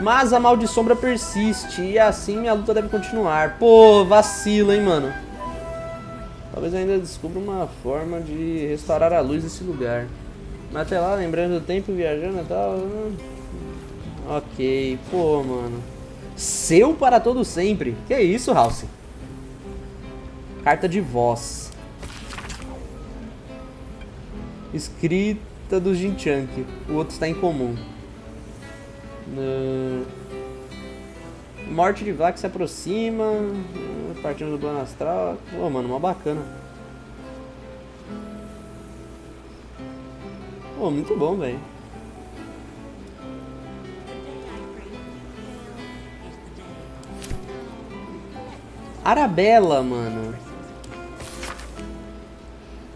mas a maldição persiste e assim minha luta deve continuar. Pô, vacilo, hein, mano. Talvez ainda descubra uma forma de restaurar a luz desse lugar. Mas até lá, lembrando do tempo, viajando e tal. Ok, pô, mano. Seu para todo sempre. Que isso, House? Carta de voz. Escrita do Jinchunk. O outro está em comum. Morte de Vlad se aproxima. Partindo do plano astral. Pô, mano, mó bacana. Pô, muito bom, velho. Arabella, mano.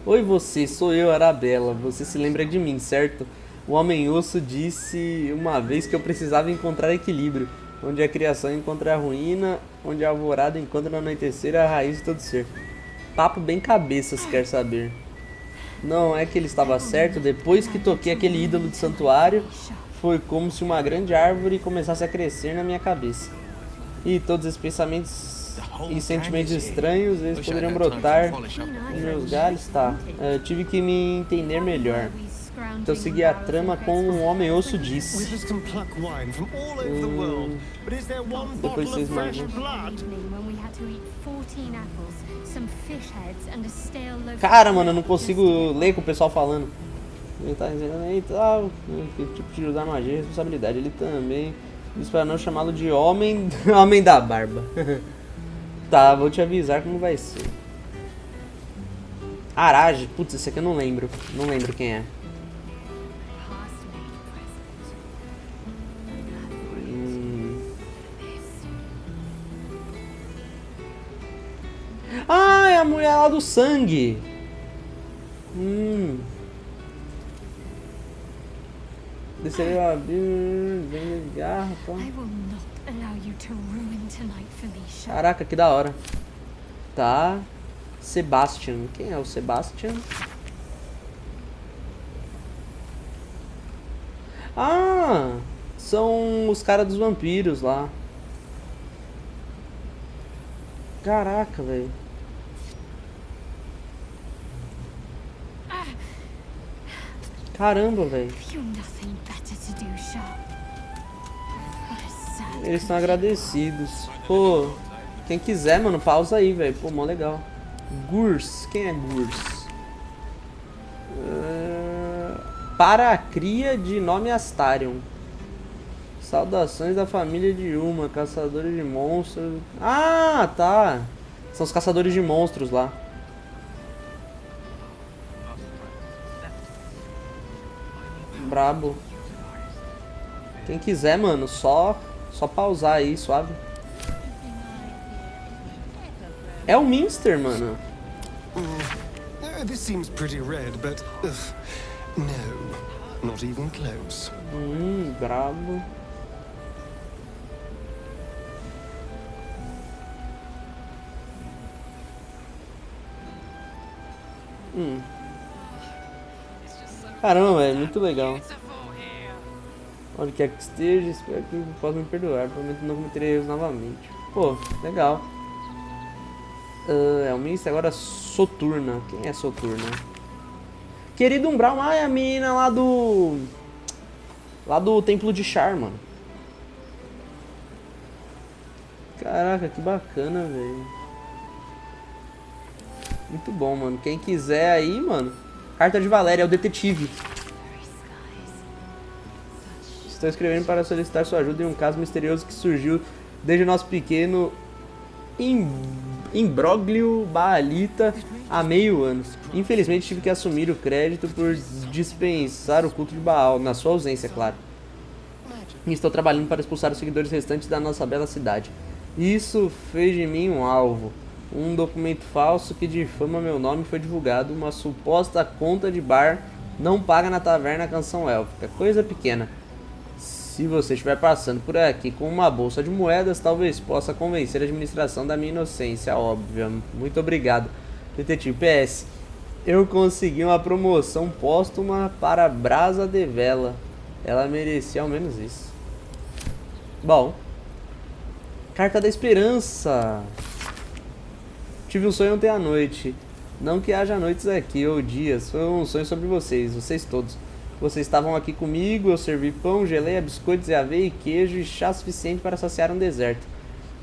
Oi, você, sou eu, Arabella. Você se lembra de mim, certo? O Homem-Osso disse uma vez que eu precisava encontrar equilíbrio, onde a criação encontra a ruína, onde a alvorada encontra no anoitecer a raiz de todo ser. Papo bem cabeça, se quer saber. Não é que ele estava certo, depois que toquei aquele ídolo de santuário, foi como se uma grande árvore começasse a crescer na minha cabeça. E todos esses pensamentos e sentimentos estranhos, eles poderiam brotar nos meus galhos, tá? Eu tive que me entender melhor. Então segui a trama como um Homem-Osso disse. Depois vocês imaginam. Cara, mano, eu não consigo ler com o pessoal falando. Ele tá dizendo aí tal. Que tipo de usar magia e responsabilidade. Ele também disse para não chamá-lo de homem da barba. Tá, vou te avisar como vai ser. Arage, putz, esse aqui eu não lembro. Não lembro quem é. Ah, é a mulher lá do sangue. Desceria a vem de garrafa. Caraca, que da hora. Tá. Sebastian. Quem é o Sebastian? Ah, são os caras dos vampiros lá. Caraca, velho. Caramba, velho. Eles estão agradecidos. Pô, quem quiser, mano, pausa aí, velho. Pô, mó legal. Gurs. Quem é Gurs? Para a cria de nome Astarion. Saudações da família de Uma, caçadores de monstros. Ah, tá. São os caçadores de monstros lá. Brabo. Quem quiser, mano, só pausar aí, suave. É o Minster, mano. This seems pretty red, but no, not even close. Brabo. Caramba, é muito legal. Onde quer que esteja, espero que possa me perdoar. Prometo não cometerei erros novamente. Pô, legal. É o Minster agora Soturna. Quem é Soturna? Querido Umbral, é a menina lá do Templo de Char, mano. Caraca, que bacana, velho. Muito bom, mano. Quem quiser aí, mano. Carta de Valéria, é o detetive. Estou escrevendo para solicitar sua ajuda em um caso misterioso que surgiu desde o nosso pequeno imbróglio baalita há meio ano. Infelizmente tive que assumir o crédito por dispensar o culto de Baal, na sua ausência, claro. E estou trabalhando para expulsar os seguidores restantes da nossa bela cidade. Isso fez de mim um alvo. Um documento falso que difama meu nome foi divulgado. Uma suposta conta de bar não paga na taverna Canção Élfica. Coisa pequena. Se você estiver passando por aqui com uma bolsa de moedas, talvez possa convencer a administração da minha inocência, óbvia. Muito obrigado. Detetive PS. Eu consegui uma promoção póstuma para Brasa de Vela. Ela merecia ao menos isso. Bom. Carta da Esperança. Tive um sonho ontem à noite. Não que haja noites aqui ou dias. Foi um sonho sobre vocês todos. Vocês estavam aqui comigo, eu servi pão, geleia, biscoitos e aveia e queijo e chá suficiente para saciar um deserto.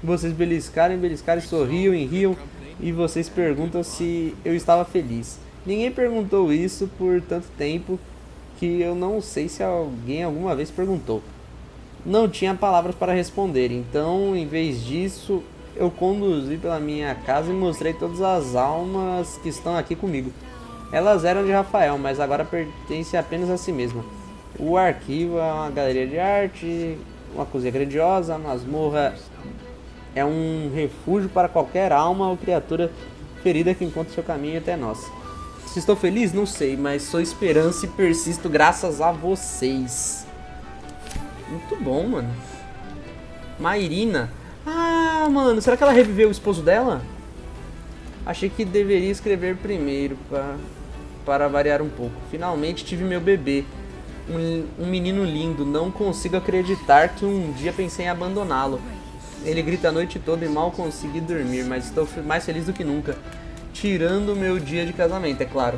Vocês beliscaram, sorriam e riam e vocês perguntam se eu estava feliz. Ninguém perguntou isso por tanto tempo que eu não sei se alguém alguma vez perguntou. Não tinha palavras para responder, então, em vez disso, eu conduzi pela minha casa e mostrei todas as almas que estão aqui comigo. Elas eram de Rafael, mas agora pertencem apenas a si mesma. O arquivo é uma galeria de arte, uma cozinha grandiosa, a masmorra é um refúgio para qualquer alma ou criatura ferida que encontre seu caminho até nós. Se estou feliz? Não sei, mas sou esperança e persisto graças a vocês. Muito bom, mano. Mairina. Ah, mano, será que ela reviveu o esposo dela? Achei que deveria escrever primeiro, para variar um pouco. Finalmente tive meu bebê. Um menino lindo. Não consigo acreditar que um dia pensei em abandoná-lo. Ele grita a noite toda e mal consegui dormir, mas estou mais feliz do que nunca. Tirando o meu dia de casamento, é claro.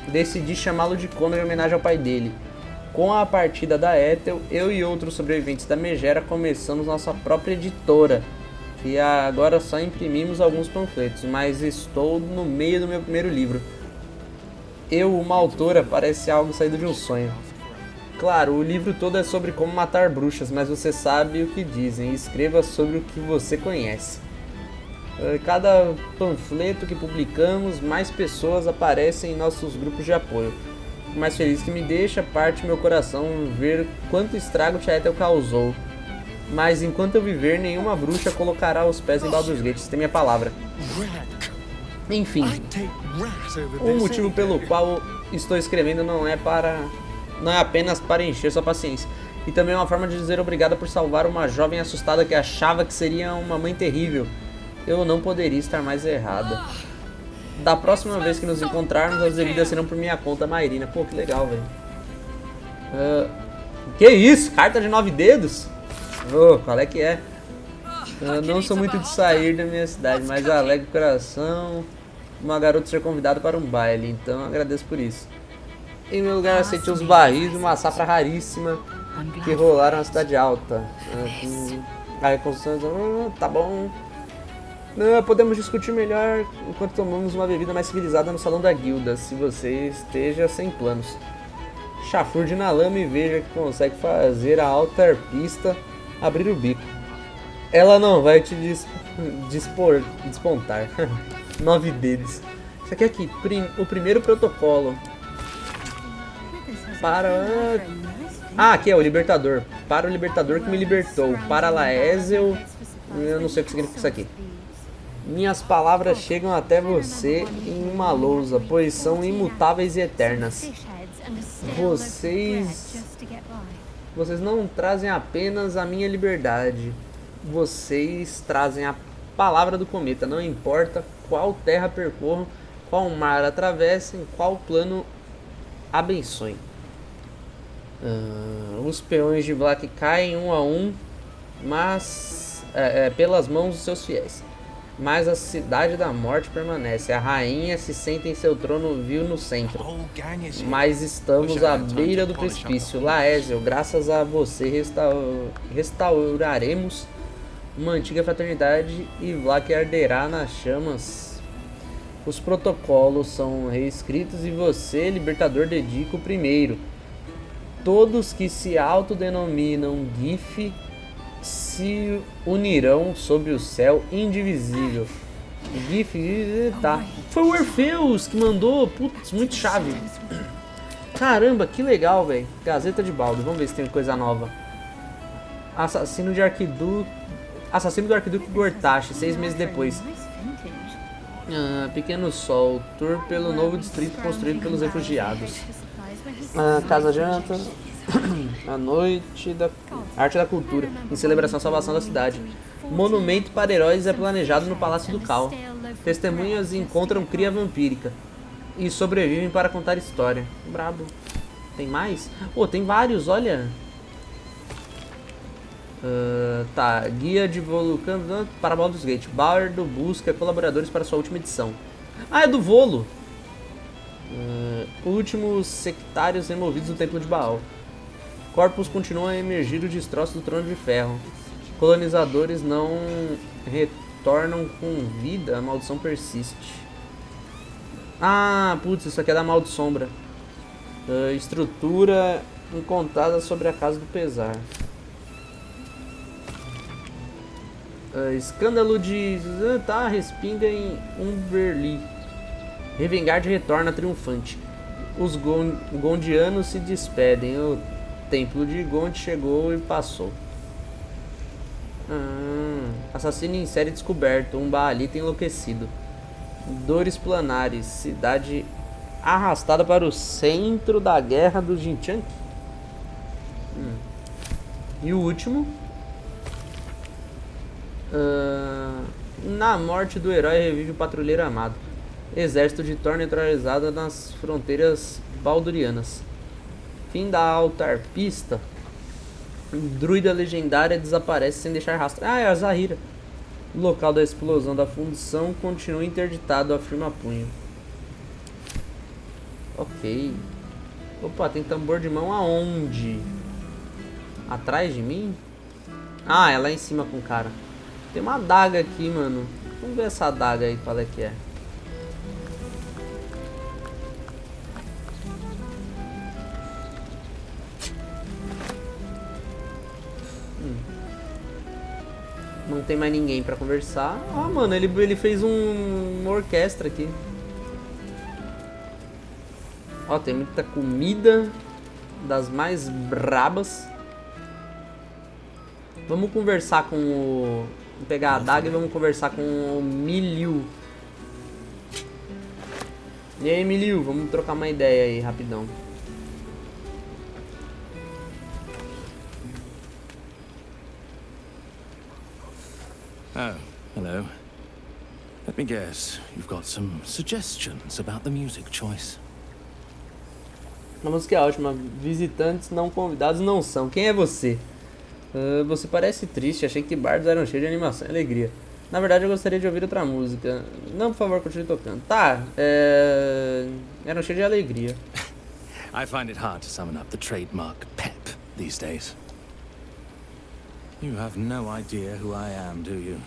Decidi chamá-lo de Connor em homenagem ao pai dele. Com a partida da Ethel, eu e outros sobreviventes da Megera começamos nossa própria editora. E agora só imprimimos alguns panfletos, mas estou no meio do meu primeiro livro. Uma autora, parece algo saído de um sonho. Claro, o livro todo é sobre como matar bruxas, mas você sabe o que dizem. Escreva sobre o que você conhece. Cada panfleto que publicamos, mais pessoas aparecem em nossos grupos de apoio. O mais feliz que me deixa, parte meu coração ver quanto estrago Tia Ethel causou. Mas enquanto eu viver, nenhuma bruxa colocará os pés em Baldur's Gate, isso tem minha palavra. Enfim, o motivo pelo qual estou escrevendo não é apenas para encher sua paciência. E também é uma forma de dizer obrigado por salvar uma jovem assustada que achava que seria uma mãe terrível. Eu não poderia estar mais errada. Da próxima vez que nos encontrarmos, as devidas serão por minha conta, Mairina. Pô, que legal, velho. Que isso? Carta de 9 dedos? Qual é que é? Não sou muito de sair da minha cidade, mas alegre o coração uma garota ser convidada para um baile, então agradeço por isso. Em meu lugar, aceitei os barris de uma safra raríssima que rolaram na cidade alta. A reconstrução... Tá bom. Podemos discutir melhor enquanto tomamos uma bebida mais civilizada no salão da guilda, se você esteja sem planos. Chafurde na lama e veja que consegue fazer a altarpista abrir o bico. Ela não vai te despontar. 9 dedos. Isso aqui, o primeiro protocolo. Aqui é o libertador. Para o libertador que me libertou. Para Laezel. Eu não sei o que significa isso aqui. Minhas palavras chegam até você em uma lousa, pois são imutáveis e eternas. Vocês não trazem apenas a minha liberdade. Vocês trazem a palavra do cometa. Não importa qual terra percorram, qual mar atravessem, qual plano abençoem. Os peões de Black caem um a um, mas pelas mãos dos seus fiéis. Mas a cidade da morte permanece. A rainha se senta em seu trono vil no centro. Mas estamos à beira do precipício. Laezel, graças a você restauraremos uma antiga fraternidade e Black arderá nas chamas. Os protocolos são reescritos e você, libertador, dedica o primeiro. Todos que se autodenominam GIF se unirão sob o céu indivisível. GIF, tá. Foi o Orpheus que mandou, putz, muito chave. Caramba, que legal, velho. Gazeta de Baldur, vamos ver se tem coisa nova. Assassino do Arquiduque Gortache, 6 meses depois. Pequeno Sol, tour pelo novo distrito construído pelos refugiados. Casa Janta. A noite da arte da cultura, em celebração à salvação da cidade. Monumento para heróis é planejado no Palácio do Cal. Testemunhas encontram cria vampírica e sobrevivem para contar história. Brabo. Tem mais? Tem vários, olha. Tá, guia de Vulcano para Baldur's Gate. Baldur busca colaboradores para sua última edição. É do Volo. Últimos sectários removidos do Templo de Baal. Corpos continuam a emergir do destroço do Trono de Ferro. Colonizadores não retornam com vida, a maldição persiste. Putz, isso aqui é da Maldisombra. Estrutura encontrada sobre a Casa do Pesar. Escândalo de... respinga em Umberli. Revengard retorna triunfante. Os gondianos se despedem. O templo de Gond chegou e passou. Assassino em série descoberto. Um baalita enlouquecido. Dores planares. Cidade arrastada para o centro da guerra do Jinchang. E o último. Na morte do herói revive o patrulheiro amado. Exército de Thor neutralizado nas fronteiras baldurianas. Fim da altarpista. Druida legendária desaparece sem deixar rastro. É a Zahira. O local da explosão da fundição continua interditado, afirma Punho. Ok. Opa, tem tambor de mão aonde? Atrás de mim? É lá em cima com o cara. Tem uma adaga aqui, mano. Vamos ver essa adaga aí, qual é que é. Não tem mais ninguém pra conversar. Mano, ele fez uma orquestra aqui. Tem muita comida das mais brabas. Vamos conversar com o... Vamos pegar a adaga e vamos conversar com o Miliu. E aí, Miliu, vamos trocar uma ideia aí, rapidão. Oh, hello. Let me guess, you've got some suggestions about the music choice. A música é ótima. Visitantes não convidados não são. Quem é você? Você parece triste. Achei que bardos eram cheios de animação e alegria. Na verdade, eu gostaria de ouvir outra música. Não, por favor, continue tocando. Tá, eram cheios de alegria. I find it hard to summon up the trademark pep these days. You have no idea who I am, do you?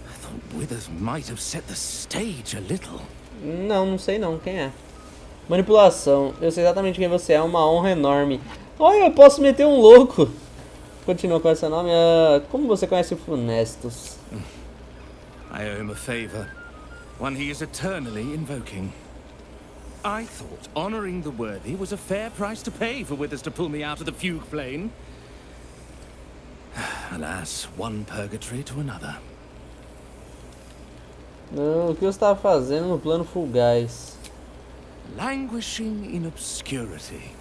I thought Withers might have set the stage a little. Não sei não. Quem é? Manipulação. Eu sei exatamente quem você é. Uma honra enorme. Olha, eu posso meter um louco. Continua com esse nome. Como você conhece o Funestus? I owe him a favor. One he is eternally invoking. I thought honoring the worthy was a fair price to pay for Withers to pull me out of the fugue plane. Alas, one purgatory to another. Não, o que você estava fazendo no plano fugaz? Languishing in obscurity.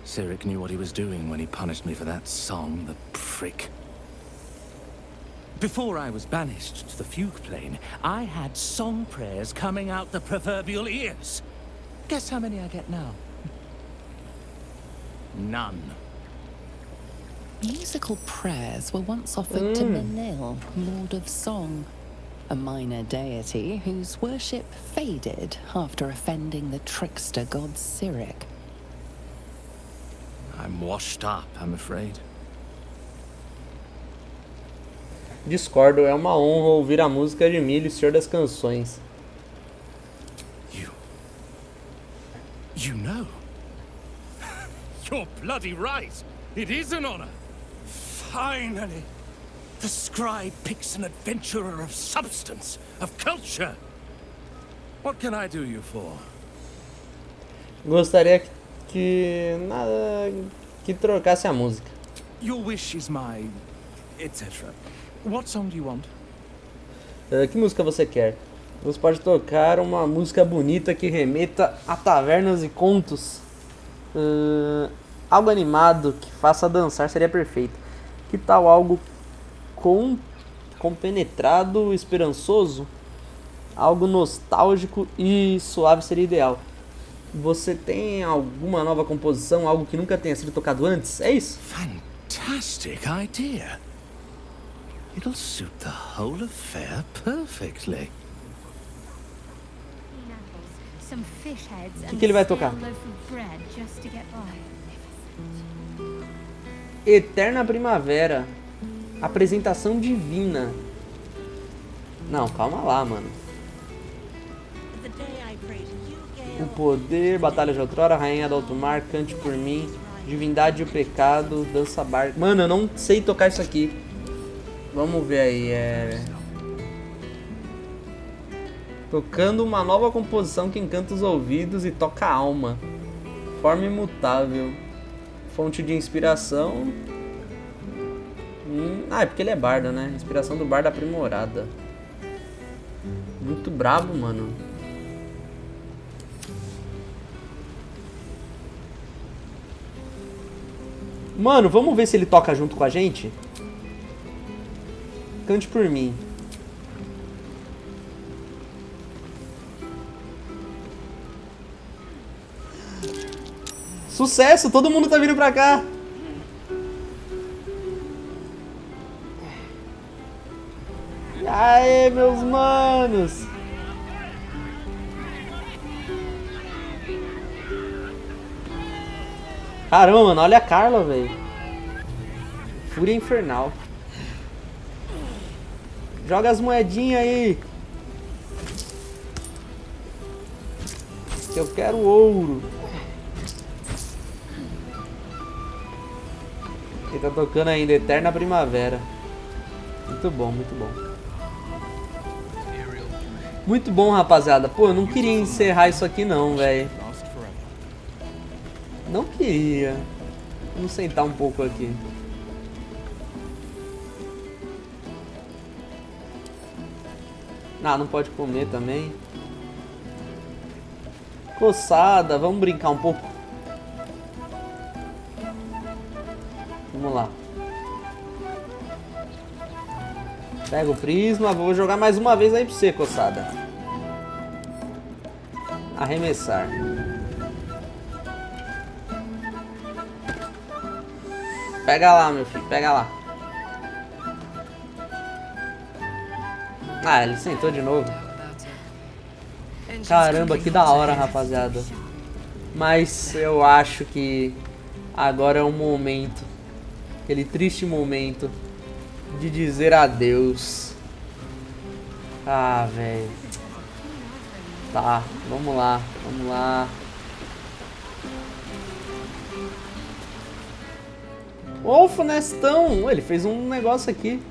Cyric knew what he was doing when he punished me for that song, the prick. Before I was banished to the fugue plane, I had song prayers coming out the proverbial ears. Guess how many I get now? None. Musical prayers were once offered to Menil, Lord of Song, a minor deity whose worship faded after offending the trickster god Cyric. I'm washed up, I'm afraid. Discordo, é uma honra ouvir a música de Milho, Senhor das Canções. You know? You're bloody right! It is an honor! Finally! The scribe picks an adventurer of substance, of culture! What can I do you for? Gostaria que trocasse a música. Your wish is my... etc. What song do you want? Que música você quer? Você pode tocar uma música bonita que remeta a tavernas e contos. Algo animado que faça dançar seria perfeito. Que tal algo compenetrado, esperançoso? Algo nostálgico e suave seria ideal. Você tem alguma nova composição, algo que nunca tenha sido tocado antes? É isso? Fantastic idea. It'll suit the whole affair perfectly. O que ele vai tocar? Eterna Primavera. Apresentação divina. Não, calma lá, mano. O poder, batalha de outrora, rainha do alto mar, cante por mim, divindade e o pecado, dança bar. Mano, eu não sei tocar isso aqui. Vamos ver aí, Tocando uma nova composição que encanta os ouvidos e toca a alma. Forma imutável. Fonte de inspiração. É porque ele é bardo, né? Inspiração do bardo aprimorada. Muito brabo, mano. Mano, vamos ver se ele toca junto com a gente? Cante por mim. Sucesso! Todo mundo tá vindo pra cá! Aê, meus manos! Caramba, mano, olha a Carla, velho. Fúria infernal. Joga as moedinhas aí. Que eu quero ouro. Ele tá tocando ainda Eterna Primavera. Muito bom, muito bom. Muito bom, rapaziada. Pô, eu não queria encerrar isso aqui não, velho. Não queria. Vamos sentar um pouco aqui. Não pode comer também. Coçada, vamos brincar um pouco. Vamos lá. Pega o prisma, vou jogar mais uma vez aí pra você, coçada. Arremessar. Pega lá, meu filho, pega lá. Ah, ele sentou de novo. Caramba, que da hora, rapaziada. Mas eu acho que agora é um momento, aquele triste momento de dizer adeus. Ah, velho. Tá, vamos lá, vamos lá. Ô, Funestão! Ele fez um negócio aqui.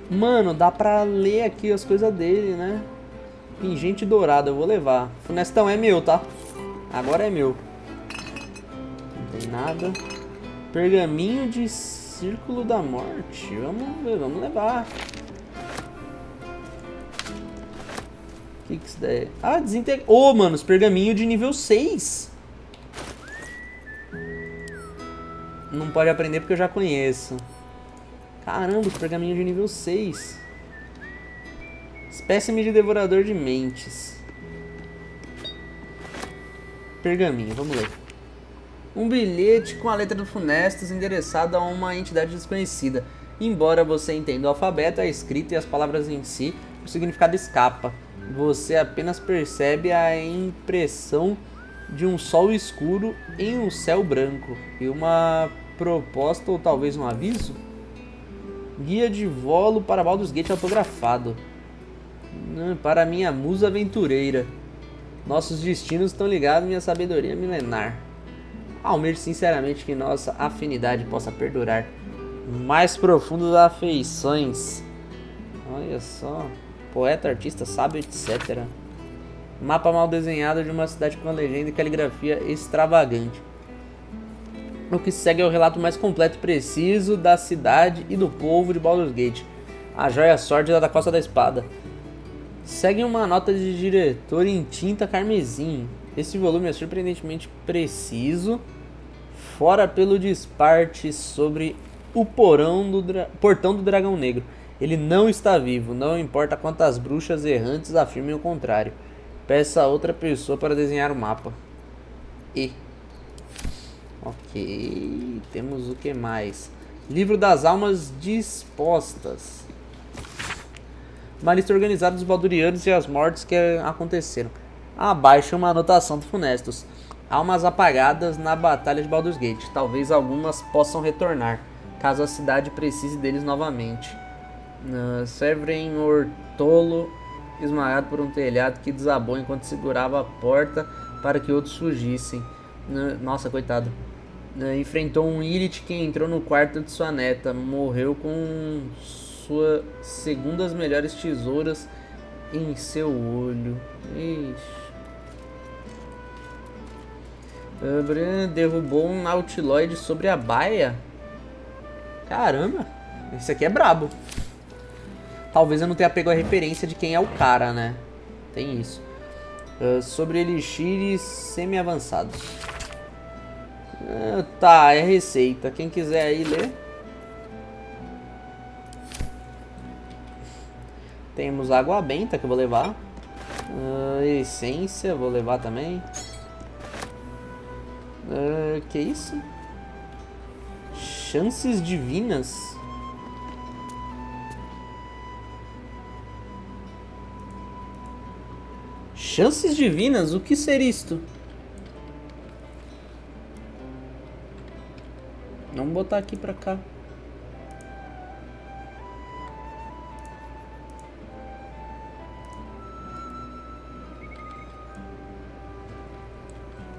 Mano, dá pra ler aqui as coisas dele, né? Pingente dourado, eu vou levar. Funestão é meu, tá? Agora é meu. Não tem nada. Pergaminho de Círculo da Morte. Vamos ver, vamos levar. O que isso daí é? Ah, desintegra... Ô, mano, os pergaminhos de nível 6. Não pode aprender porque eu já conheço. Caramba, os pergaminhos de nível 6. Espécime de devorador de mentes. Pergaminho, vamos ler. Um bilhete com a letra do Funestos endereçado a uma entidade desconhecida. Embora você entenda o alfabeto, a escrita e as palavras em si, o significado escapa. Você apenas percebe a impressão de um sol escuro em um céu branco. E uma proposta ou talvez um aviso? Guia de volo para Baldur's Gate autografado. Para minha musa aventureira. Nossos destinos estão ligados à minha sabedoria milenar. Almejo sinceramente que nossa afinidade possa perdurar. Mais profundas afeições. Olha só. Poeta, artista, sábio, etc. Mapa mal desenhado de uma cidade com legenda e caligrafia extravagante. O que segue é o relato mais completo e preciso da cidade e do povo de Baldur's Gate. A joia sórdida da Costa da Espada. Segue uma nota de diretor em tinta carmesim. Esse volume é surpreendentemente preciso, fora pelo disparte sobre o portão do Dragão Negro. Ele não está vivo, não importa quantas bruxas errantes afirmem o contrário. Peça a outra pessoa para desenhar o mapa. Ok, temos o que mais? Livro das Almas Dispostas. Uma lista organizada dos Baldurianos e as mortes que aconteceram. Abaixo uma anotação do Funestos. Almas apagadas na Batalha de Baldur's Gate. Talvez algumas possam retornar, caso a cidade precise deles novamente. Severin Ortolo, esmagado por um telhado que desabou enquanto segurava a porta para que outros fugissem. Nossa, coitado. Enfrentou um Ilith que entrou no quarto de sua neta. Morreu com suas segundas melhores tesouras em seu olho. Ixi. Derrubou um nautiloide sobre a baia. Caramba, esse aqui é brabo. Talvez eu não tenha pego a referência de quem é o cara, né? Tem isso. Sobre elixires semi-avançados. Tá, é receita. Quem quiser aí ler. Temos água benta que eu vou levar. Essência, vou levar também. Que isso? Chances divinas. Chances divinas? O que ser isto? Vamos botar aqui pra cá.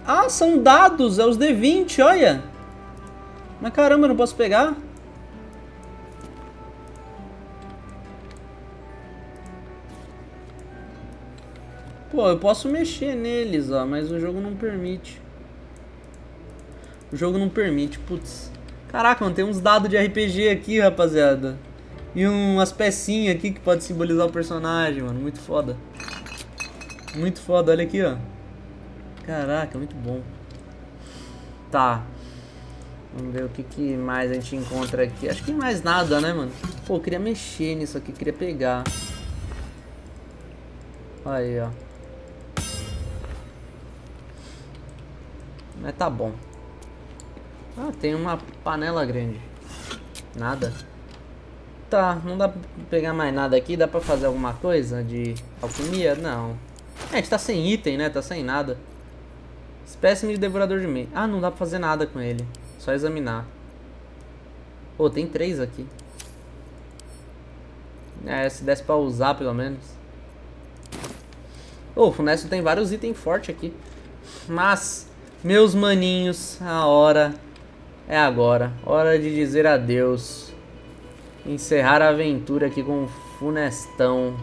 Ah, são dados, é os D20, olha. Mas caramba, eu não posso pegar. Pô, eu posso mexer neles, ó, mas o jogo não permite. O jogo não permite, putz. Caraca, mano, tem uns dados de RPG aqui, rapaziada. E umas pecinhas aqui que pode simbolizar o personagem, mano. Muito foda. Muito foda, olha aqui, ó. Caraca, muito bom. Tá. Vamos ver o que mais a gente encontra aqui. Acho que mais nada, né, mano? Pô, eu queria mexer nisso aqui, queria pegar. Aí, ó. Mas tá bom. Ah, tem uma panela grande. Nada. Tá, não dá pra pegar mais nada aqui. Dá pra fazer alguma coisa de alquimia? Não. É, a gente tá sem item, né? Tá sem nada. Espécime de devorador de meio. Ah, não dá pra fazer nada com ele. Só examinar. Pô, tem 3 aqui. É, se desse pra usar, pelo menos. Ô, o Funesto tem vários itens fortes aqui. Mas, meus maninhos, a hora é agora. Hora de dizer adeus. Encerrar a aventura aqui com o Funestão.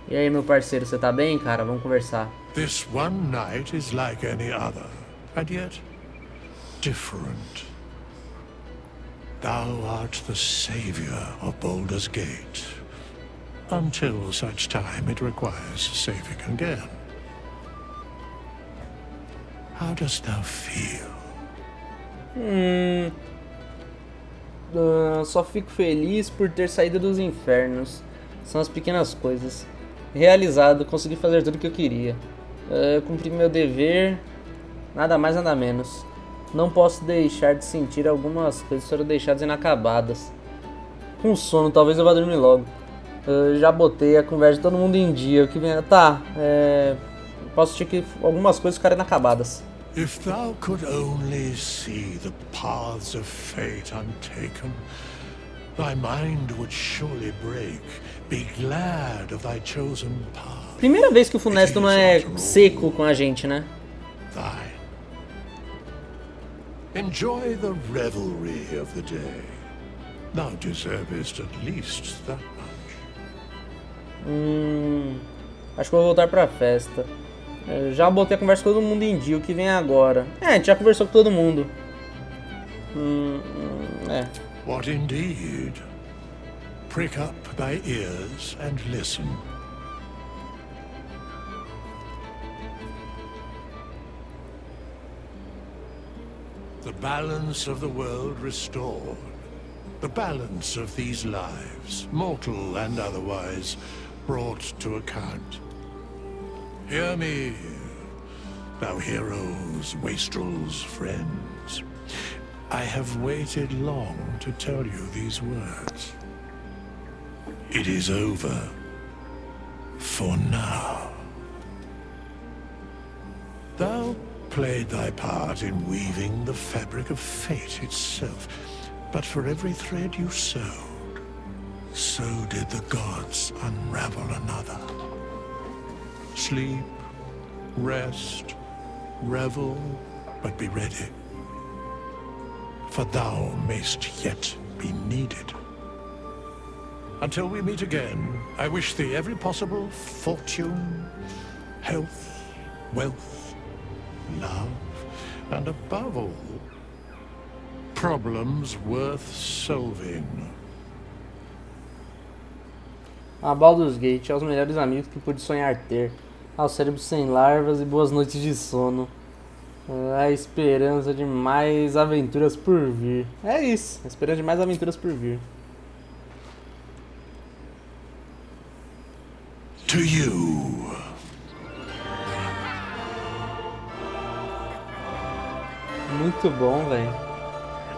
E aí, meu parceiro, você tá bem, cara? Vamos conversar. This one night is like any other, and yet different. Thou art the savior of Baldur's Gate, until such time it requires saving again. How dost thou feel? Só fico feliz por ter saído dos infernos. São as pequenas coisas. Realizado, consegui fazer tudo o que eu queria. Cumpri meu dever, nada mais, nada menos. Não posso deixar de sentir algumas coisas foram deixadas inacabadas. Com sono, talvez eu vá dormir logo. Já botei a conversa de todo mundo em dia. O que vem... Tá, posso ter que algumas coisas ficaram inacabadas. If thou could only see the paths of fate untaken, thy mind would surely break. Be glad of thy chosen path. Primeira vez que o Funesto não é seco com a gente, né? Thine. Enjoy the revelry of the day. Thou deservest at least that much. Acho que vou voltar pra festa. Já botei a conversa com todo mundo em dia. O que vem agora? A gente já conversou com todo mundo. What indeed? Prick up thy ears and listen. The balance of the world restored. The balance of these lives, mortal and otherwise, brought to account. Hear me, thou heroes, wastrels, friends. I have waited long to tell you these words. It is over. For now. Thou played thy part in weaving the fabric of fate itself, but for every thread you sewed, so did the gods unravel another. Sleep, rest, revel, but be ready. For thou mayst yet be needed. Until we meet again, I wish thee every possible fortune, health, wealth, love, and above all, problems worth solving. A Baldur's Gate, aos melhores amigos que pude sonhar ter, ao cérebro sem larvas e boas noites de sono. A esperança de mais aventuras por vir. É isso, a esperança de mais aventuras por vir. To you. Muito bom, velho.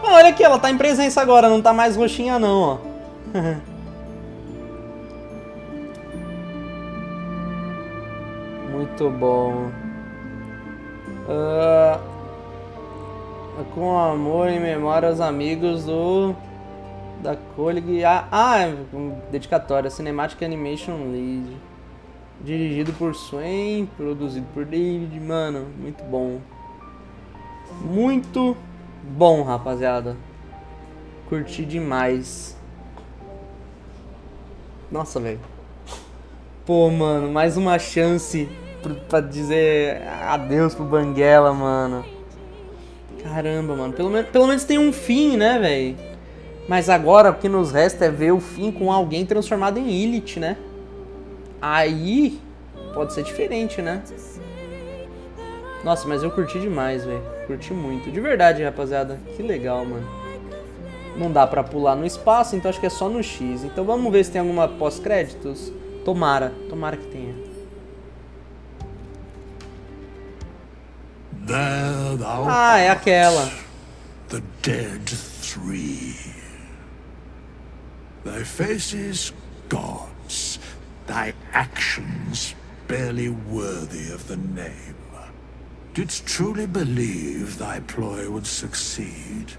Olha aqui, ela tá em presença agora, não tá mais roxinha não, ó. Muito bom. Com amor e memória aos amigos da Colig. Dedicatória Cinematic Animation Lead. Dirigido por Swain, produzido por David. Mano, muito bom. Muito bom, rapaziada. Curti demais. Nossa, velho. Pô, mano, mais uma chance pra dizer adeus pro Banguela, mano. Caramba, mano. Pelo menos tem um fim, né, velho? Mas agora o que nos resta é ver o fim com alguém transformado em Ilith, né? Aí pode ser diferente, né? Nossa, mas eu curti demais, velho. Curti muito. De verdade, rapaziada. Que legal, mano. Não dá pra pular no espaço, então acho que é só no X. Então vamos ver se tem alguma pós-créditos. Tomara. Tomara que tenha. Ah, é aquela. The dead three. Thy faces, gods. Thy actions, barely worthy of the name. Didst truly believe thy ploy would succeed?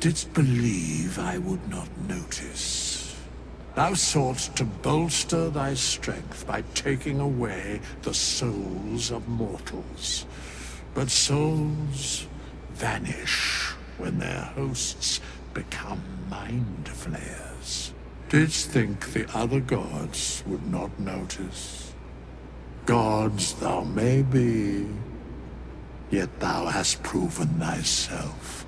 Didst believe I would not notice? Thou soughtst to bolster thy strength by taking away the souls of mortals. But souls vanish when their hosts become mind flayers. Didst think the other gods would not notice? Gods thou may be, yet thou hast proven thyself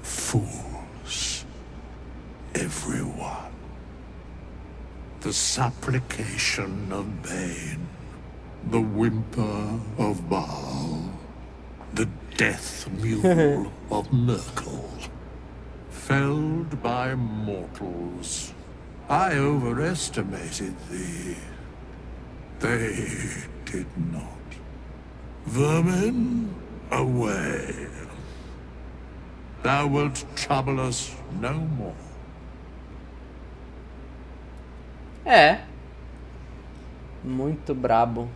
fools, everyone. The supplication of Bane, the whimper of Baal, the death mule of Merkel, felled by mortals. I overestimated thee. They did not. Vermin, away. Thou wilt trouble us no more. É. Muito brabo.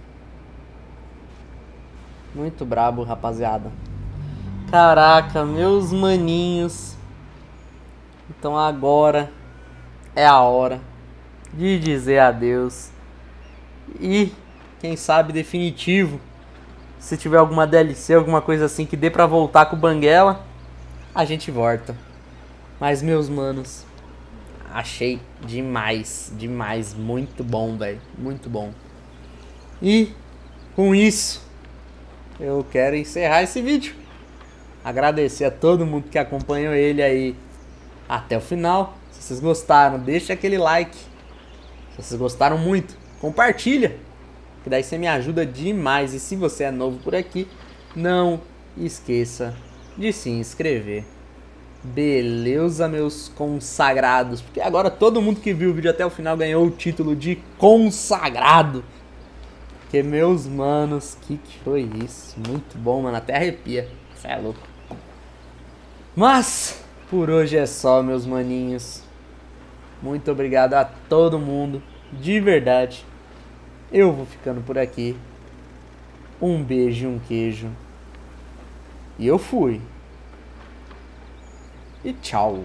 Muito brabo, rapaziada. Caraca, meus maninhos. Então agora é a hora de dizer adeus. E, quem sabe, definitivo. Se tiver alguma DLC, alguma coisa assim que dê pra voltar com o Banguela, a gente volta. Mas, meus manos, achei demais, demais. Muito bom, velho. Muito bom. E, com isso, eu quero encerrar esse vídeo. Agradecer a todo mundo que acompanhou ele aí até o final. Se vocês gostaram, deixa aquele like. Se vocês gostaram muito, compartilha, que daí você me ajuda demais. E se você é novo por aqui, não esqueça de se inscrever. Beleza, meus consagrados? Porque agora todo mundo que viu o vídeo até o final ganhou o título de consagrado. Porque, meus manos, que foi isso? Muito bom, mano. Até arrepia. Você é louco. Mas, por hoje é só, meus maninhos. Muito obrigado a todo mundo. De verdade. Eu vou ficando por aqui. Um beijo e um queijo. E eu fui. E tchau.